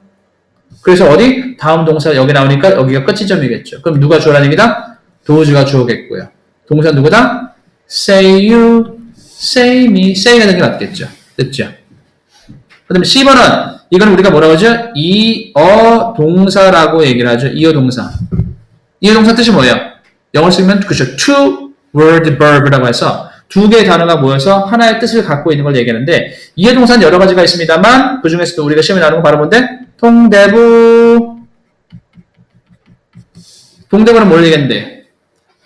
그래서 어디? 다음 동사가 여기 나오니까 여기가 끝 지점이겠죠. 그럼 누가 주어라는 얘기다? 도우즈가 주어겠고요. 동사 누구다? say you, say me, say가 되는 게 맞겠죠. 됐죠? 그 다음에 C번은 이건 우리가 뭐라고 하죠? 이어 동사라고 얘기를 하죠. 이어 동사. 이어 동사 뜻이 뭐예요? 영어로 쓰면 그죠. two word verb라고 해서 두 개의 단어가 모여서 하나의 뜻을 갖고 있는 걸 얘기하는데 이어 동사는 여러 가지가 있습니다만 그 중에서도 우리가 시험에 나오는 건 바로 뭔데? 동대부. 동대부는 뭘 얘기했는데?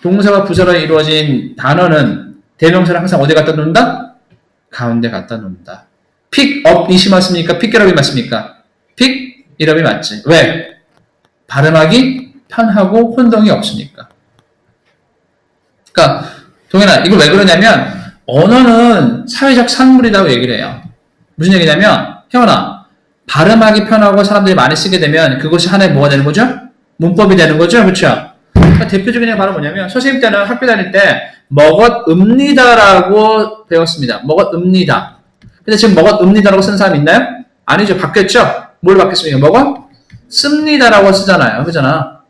동사와 부사로 이루어진 단어는 대명사를 항상 어디 갖다 놓는다? 가운데 갖다 놓는다. pick up이 맞습니까? pick it up이 맞습니까? pick it up이 맞지. 왜? 발음하기 편하고 혼동이 없으니까. 그러니까 동현아, 이거 왜 그러냐면 언어는 사회적 산물이라고 얘기를 해요. 무슨 얘기냐면 혜원아, 발음하기 편하고 사람들이 많이 쓰게 되면 그것이 하나의 뭐가 되는 거죠? 문법이 되는 거죠, 그렇죠? 그러니까 대표적인 예가 바로 뭐냐면 선생님 때는 학교 다닐 때 먹었읍니다라고 배웠습니다. 먹었읍니다. 근데 지금 먹었읍니다라고 쓴 사람 있나요? 아니죠. 바뀌었죠? 뭘 바뀌었습니까? 먹었습니다라고 쓰잖아요. 그잖아.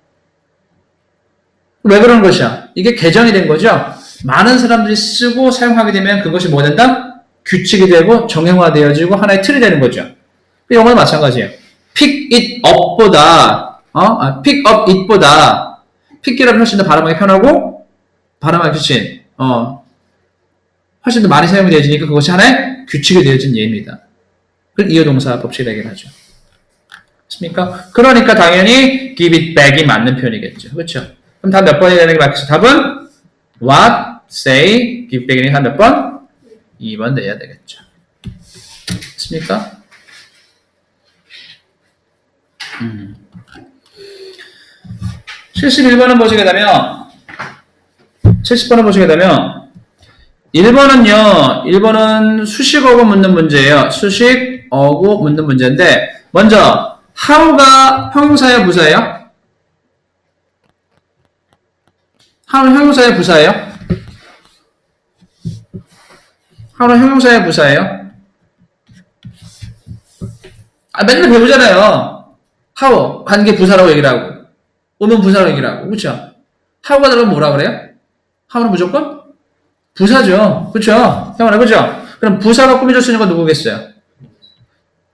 왜 그런 것이야? 이게 개정이 된 거죠? 많은 사람들이 쓰고 사용하게 되면 그것이 뭐가 된다? 규칙이 되고 정형화되어지고 하나의 틀이 되는 거죠. 영어도 마찬가지예요. pick it up보다 pick up it보다 pick it up 훨씬 더 발음하기 편하고 발음하기 그치? 훨씬 더 많이 사용이 되어지니까 그것이 하나의 규칙이 되어진 예입니다. 그걸 이어동사 법칙이라고 얘기하죠. 맞습니까? 그러니까 당연히 give it back이 맞는 표현이겠죠. 그렇죠? 그럼 답 몇 번이 되는 게 맞겠어? 답은 what, say, give back이 한 몇 번? 2번 돼야 되겠죠. 맞습니까? 71번은 보시게 되면 70번을 보시게 되면 1번은 수식어구 묻는 문제예요. 수식어구 묻는 문제인데 먼저 how가 형용사예요, 부사예요? how는 형용사예요, 부사예요? how는 형용사예요, 부사예요? 맨날 배우잖아요. how 관계 부사라고 얘기를 하고 의문 부사라고 얘기를 하고 그렇죠? how가 들어가면 뭐라 그래요? how는 무조건 부사죠. 그렇죠? 형아나 그렇죠? 그럼 부사가 꾸며줄 수 있는 건 누구겠어요?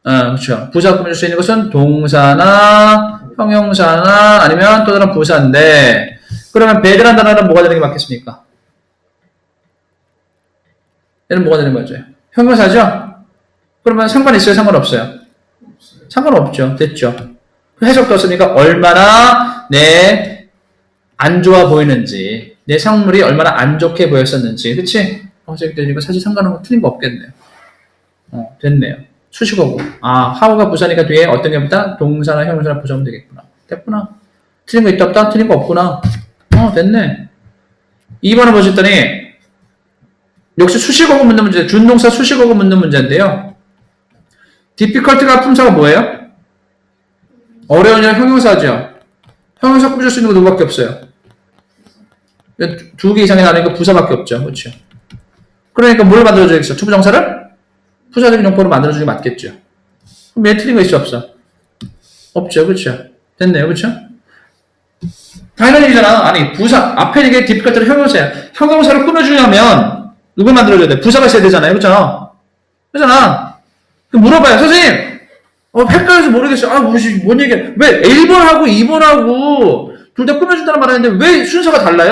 그렇죠. 부사가 꾸며줄 수 있는 것은 동사나 형용사나 아니면 또 다른 부사인데 그러면 bad라는 단어는 뭐가 되는 게 맞겠습니까? 얘는 뭐가 되는 거죠? 형용사죠? 그러면 상관 있어요? 상관없어요? 상관없죠. 됐죠. 해석도 없으니까 얼마나 안 좋아 보이는지 내 상물이 얼마나 안 좋게 보였었는지 그치? 이거 사실 상관없고 틀린 거 없겠네요. 됐네요. 수식어고 how가 부사니까 뒤에 어떤 게 없다? 동사나 형용사나 부사하면 되겠구나. 됐구나. 틀린 거 있다 없다? 틀린 거 없구나. 됐네. 2번을 보셨더니 역시 수식어고 묻는 문제, 준동사 수식어고 묻는 문제인데요. difficult가 품사가 뭐예요? 어려운 일 형용사죠. 형용사 꾸며줄 수 있는 거 누구밖에 없어요. 2개 이상이 나니까 부사밖에 없죠. 그렇죠? 그러니까 뭘 만들어줘야겠어? 투부정사를? 부사적인 용법으로 만들어주는 게 맞겠죠. 그럼 얘 틀린 거 있어 없어? 없죠. 그렇죠? 됐네요. 그렇죠? 당연한 얘기잖아. 아니 부사 앞에 이게 difficult는 형용사야. 형용사를 꾸며주려면 누굴 만들어줘야 돼? 부사가 있어야 되잖아요. 그렇잖아. 그렇잖아. 물어봐요. 선생님 헷갈려서 모르겠어요. 뭔 얘기야. 왜 1번하고 2번하고 둘 다 꾸며준다는 말 하는데 왜 순서가 달라요?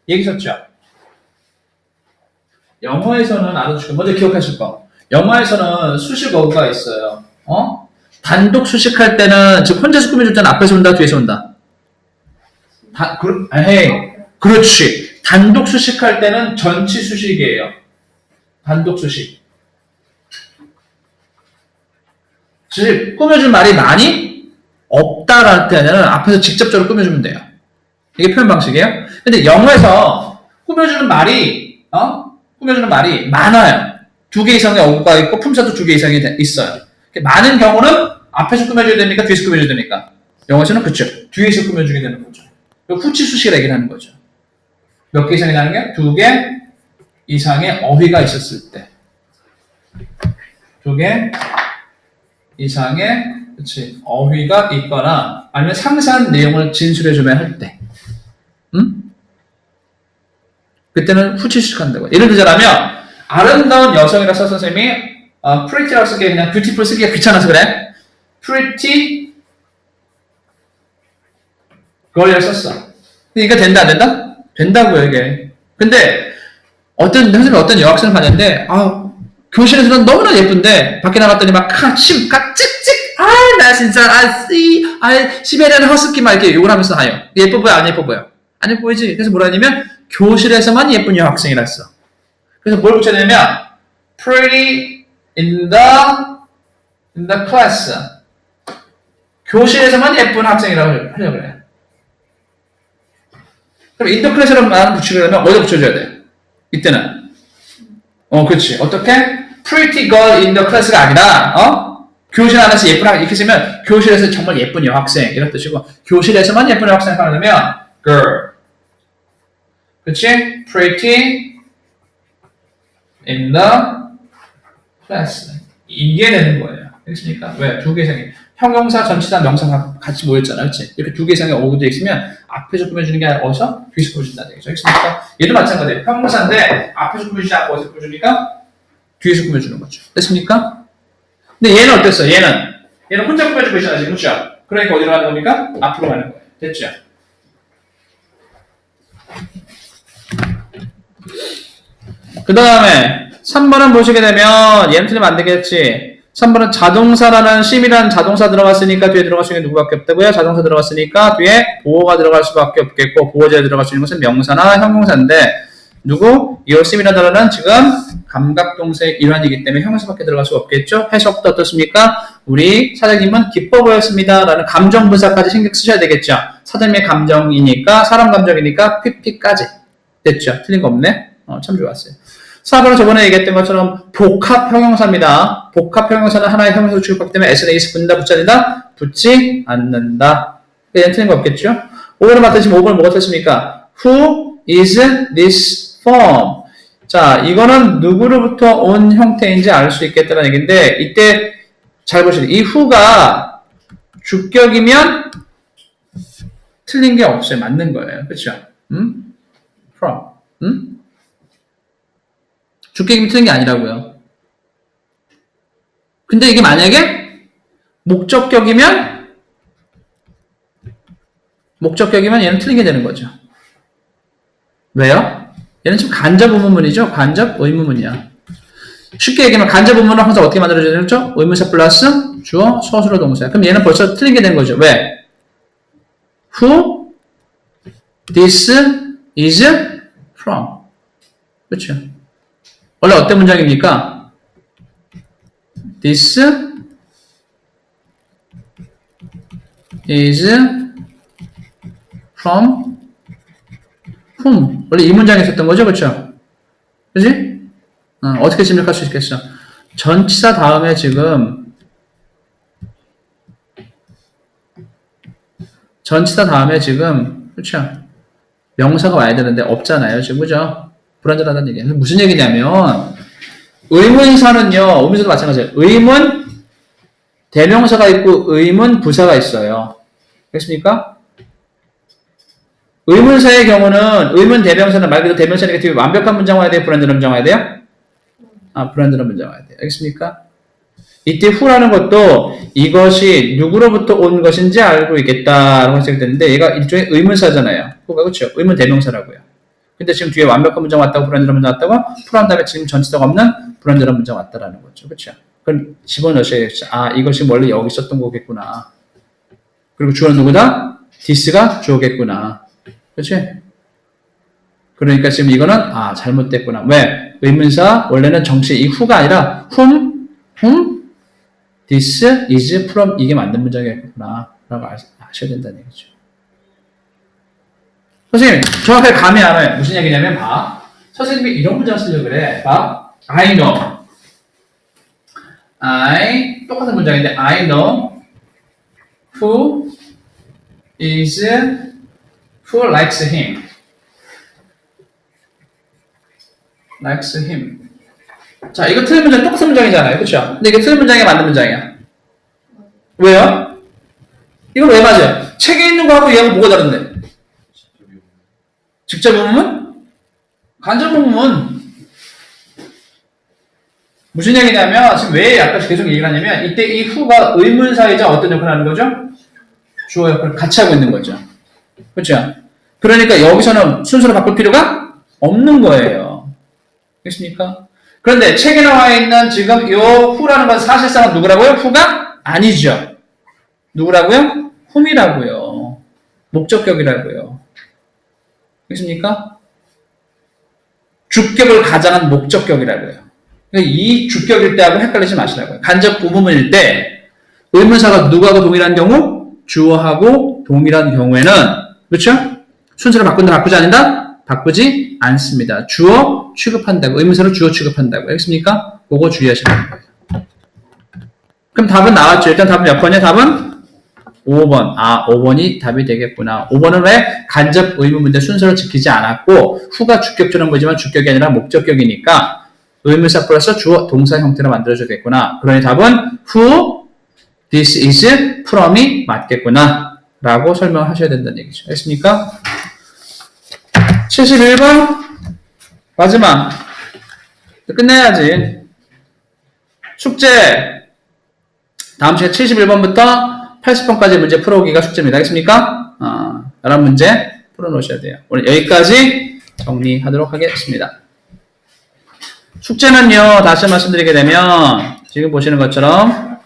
얘기했었죠. 영어에서는 알아두시고 먼저 기억하실 거. 영어에서는 수식어구가 있어요. 단독 수식할 때는 즉 혼자서 꾸며줄 때는 앞에서 온다 뒤에서 온다. 그렇지. 단독 수식할 때는 전치 수식이에요. 단독 수식. 즉 꾸며줄 말이 많이 없다랄 때는 앞에서 직접적으로 꾸며주면 돼요. 이게 표현 방식이에요. 근데 영어에서 꾸며주는 말이 많아요. 2개 이상의 어구가 있고 품사도 2개 이상이 있어요. 많은 경우는 앞에서 꾸며줘야 됩니까? 뒤에서 꾸며줘야 됩니까? 영어에서는 그쵸. 뒤에서 꾸며주게 되는 거죠. 후치 수식이라 얘기를 하는 거죠. 몇 개 이상이 나는 게? 2개 이상의 어휘가 있었을 때. 2개 이상의 어휘가 있거나 아니면 상세한 내용을 진술해주면 할 때. 그때는 후치 수식한다고. 예를 들자면 아름다운 여성이라 써서 선생님이 pretty라고 쓰기에 그냥 beautiful 쓰기가 귀찮아서 그래. pretty girl이라고 썼어. 그러니까 된다 안 된다? 된다고요 이게. 근데 선생님이 어떤 여학생을 봤는데 교실에서는 너무나 예쁜데 밖에 나갔더니 막 침 찍찍 나 진짜 시베리안 허스키 막 이렇게 욕을 하면서 하요. 예뻐 보여 안 예뻐 보여? 안 예뻐 보이지? 그래서 뭐라 하냐면 교실에서만 예쁜 여학생이라 했어. 그래서 뭘 붙여야 되냐면 pretty in the class. 교실에서만 예쁜 학생이라고 하려고 그래요. 그럼 in the class라는 말을 붙이려면 어디다 붙여줘야 돼? 이때는. 그렇지. 어떻게? pretty girl in the class가 아니라, 교실 안에서 예쁜 학생, 이렇게 쓰면 교실에서 정말 예쁜 여학생, 이런 뜻이고, 교실에서만 예쁜 여학생 하려면 girl. 그렇지? pretty in the class. 이게 되는 거예요. 알겠습니까? 왜? 두 개 이상이. 형용사, 전치사, 명사가 같이 모였잖아. 그렇지? 이렇게 두 개 이상이 어우러져 있으면 앞에서 꾸며주는 게 아니라 어디서? 뒤에서 꾸며준다는 얘기죠. 알겠습니까? 얘도 마찬가지예요. 형용사인데 앞에서 꾸며주지 않고 어디서 꾸며줍니까? 뒤에서 꾸며주는 거죠. 됐습니까? 근데 얘는 어땠어? 얘는 혼자 꾸며주고 있잖아, 지금. 그렇죠? 그러니까 어디로 가는 겁니까? 앞으로 가는 거예요. 됐죠? 그 다음에 3번은 보시게 되면 얘는 틀리면 안 되겠지. 3번은 자동사라는 심이라는 자동사 들어갔으니까 뒤에 들어갈 수 있는 누구밖에 없다고요? 자동사 들어갔으니까 뒤에 보어가 들어갈 수밖에 없겠고 보어제에 들어갈 수 있는 것은 명사나 형용사인데 누구? 이 심이라는 단어는 지금 감각동사의 일환이기 때문에 형용사밖에 들어갈 수 없겠죠? 해석도 어떻습니까? 우리 사장님은 기뻐 보였습니다 라는 감정분사까지 신경 쓰셔야 되겠죠? 사장님의 감정이니까 사람 감정이니까 pp까지 됐죠? 틀린 거 없네? 참 좋았어요. 4번은 저번에 얘기했던 것처럼 복합 형용사입니다. 복합 형용사는 하나의 형용사로 취급하기 때문에 s나 is 붙는다, 붙지 않는다? 붙지 않는다. 얘는 틀린 거 없겠죠? 5번은 맞듯이 5번은 뭐가 틀렸습니까? Who is this from? 자, 이거는 누구로부터 온 형태인지 알 수 있겠다는 얘기인데 이때 잘 보시죠. 이 who가 주격이면 틀린 게 없어요. 맞는 거예요. 그렇죠? from. 주격이면 틀린 게 아니라고요. 근데 이게 만약에 목적격이면 얘는 틀린 게 되는 거죠. 왜요? 얘는 지금 간접 의문문이죠. 간접 의문문이야. 쉽게 얘기하면 간접 의문문은 항상 어떻게 만들어져야 되죠? 의문사 플러스 주어 서술어 동사. 그럼 얘는 벌써 틀린 게 된 거죠. 왜? Who this is from. 그렇죠? 원래 어떤 문장입니까? This is from whom. 원래 이 문장에 있었던 거죠, 그렇죠? 그지? 어떻게 짐작할 수 있겠어? 전치사 다음에 지금 그렇죠? 명사가 와야 되는데 없잖아요, 지금 그죠? 불안전하다는 얘기예요. 무슨 얘기냐면 의문사는요. 의문사도 마찬가지예요. 의문 대명사가 있고 의문 부사가 있어요. 그렇습니까? 의문사의 경우는 의문 대명사는 말 그대로 대명사니까 뒤에 완벽한 문장 와야 돼요? 불완전한 문장 와야 돼요? 불완전한 문장 와야 돼요. 알겠습니까? 이때 후라는 것도 이것이 누구로부터 온 것인지 알고 있겠다라고 해석이 되는데 얘가 일종의 의문사잖아요. 후가 그렇죠? 의문 대명사라고요. 근데 지금 뒤에 완벽한 문장 왔다고 불완전한 문장 왔다고 풀한 다음에 지금 전치사가 없는 불완전한 문장 왔다라는 거죠. 그렇죠? 그럼 집어넣으셔야겠죠. 이것이 원래 여기 있었던 거겠구나. 그리고 주어는 누구다? this가 주어겠구나. 그렇지? 그러니까 지금 이거는 잘못됐구나. 왜? 의문사 원래는 정치 이 who가 아니라 whom this is from 이게 맞는 문장이겠구나 라고 아셔야 된다는 얘기죠. 선생님, 정확하게 감이 안 와요. 무슨 얘기냐면, 선생님이 이런 문장 쓰려고 그래. I know. 똑같은 문장인데, I know who likes him. likes him. 자, 이거 틀린 문장, 똑같은 문장이잖아요. 그쵸? 근데 이게 틀린 문장이 맞는 문장이야. 왜요? 이건 왜 맞아요? 책에 있는 거하고 얘하고 뭐가 다른데? 직접 의문문? 간접 의문문. 무슨 얘기냐면 지금 왜 약간 계속 얘기를 하냐면 이때 이 who가 의문사이자 어떤 역할을 하는 거죠? 주어 역할을 같이 하고 있는 거죠. 그렇죠? 그러니까 여기서는 순서를 바꿀 필요가 없는 거예요. 됐습니까? 그런데 책에 나와 있는 지금 이 who라는 건 사실상은 누구라고요? who가 아니죠. 누구라고요? whom이라고요. 목적격이라고요. 알겠습니까? 주격을 가장한 목적격이라고요. 이 주격일 때하고 헷갈리지 마시라고요. 간접 부분일 때 의문사가 누구하고 동일한 경우? 주어하고 동일한 경우에는 그렇죠? 순서를 바꾼다 바꾸지 않는다? 바꾸지 않습니다. 주어 취급한다고 의문사로 주어 취급한다고 알겠습니까? 그거 주의하시면 돼요. 그럼 답은 나왔죠. 일단 답은 몇 번이야? 답은 5번. 아, 5번이 답이 되겠구나. 5번은 왜? 간접 의문 문제 순서를 지키지 않았고 후가 주격처럼 보이지만 주격이 아니라 목적격이니까 의문사 플러스 주어 동사 형태로 만들어줘야겠구나. 그러니 답은 who this is from이 맞겠구나 라고 설명하셔야 된다는 얘기죠. 알겠습니까? 71번 마지막 끝내야지. 숙제 다음 시간 71번부터 80번까지 문제 풀어오기가 숙제입니다. 알겠습니까? 11문제 풀어놓으셔야 돼요. 오늘 여기까지 정리하도록 하겠습니다. 숙제는요, 다시 말씀드리게 되면, 지금 보시는 것처럼,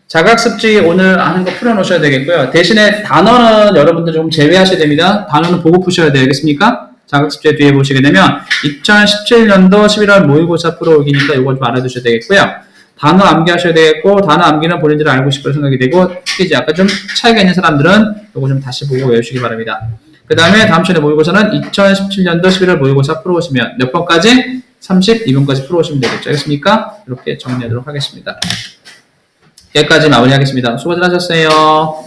자각습지 오늘 하는 거 풀어놓으셔야 되겠고요. 대신에 단어는 여러분들 좀 제외하셔야 됩니다. 단어는 보고 푸셔야 되겠습니까? 자각습지 뒤에 보시게 되면, 2017년도 11월 모의고사 풀어오기니까 이거 좀 알아두셔야 되겠고요. 단어 암기하셔야 되겠고, 단어 암기는 본인들이 알고 싶을 생각이 되고, 특히 이제 약간 좀 차이가 있는 사람들은 이거 좀 다시 보고 외우시기 바랍니다. 그 다음에 다음 시간에 모의고사는 2017년도 11월 모의고사 풀어오시면 몇 번까지? 32번까지 풀어오시면 되겠죠. 알겠습니까? 이렇게 정리하도록 하겠습니다. 여기까지 마무리하겠습니다. 수고들 하셨어요.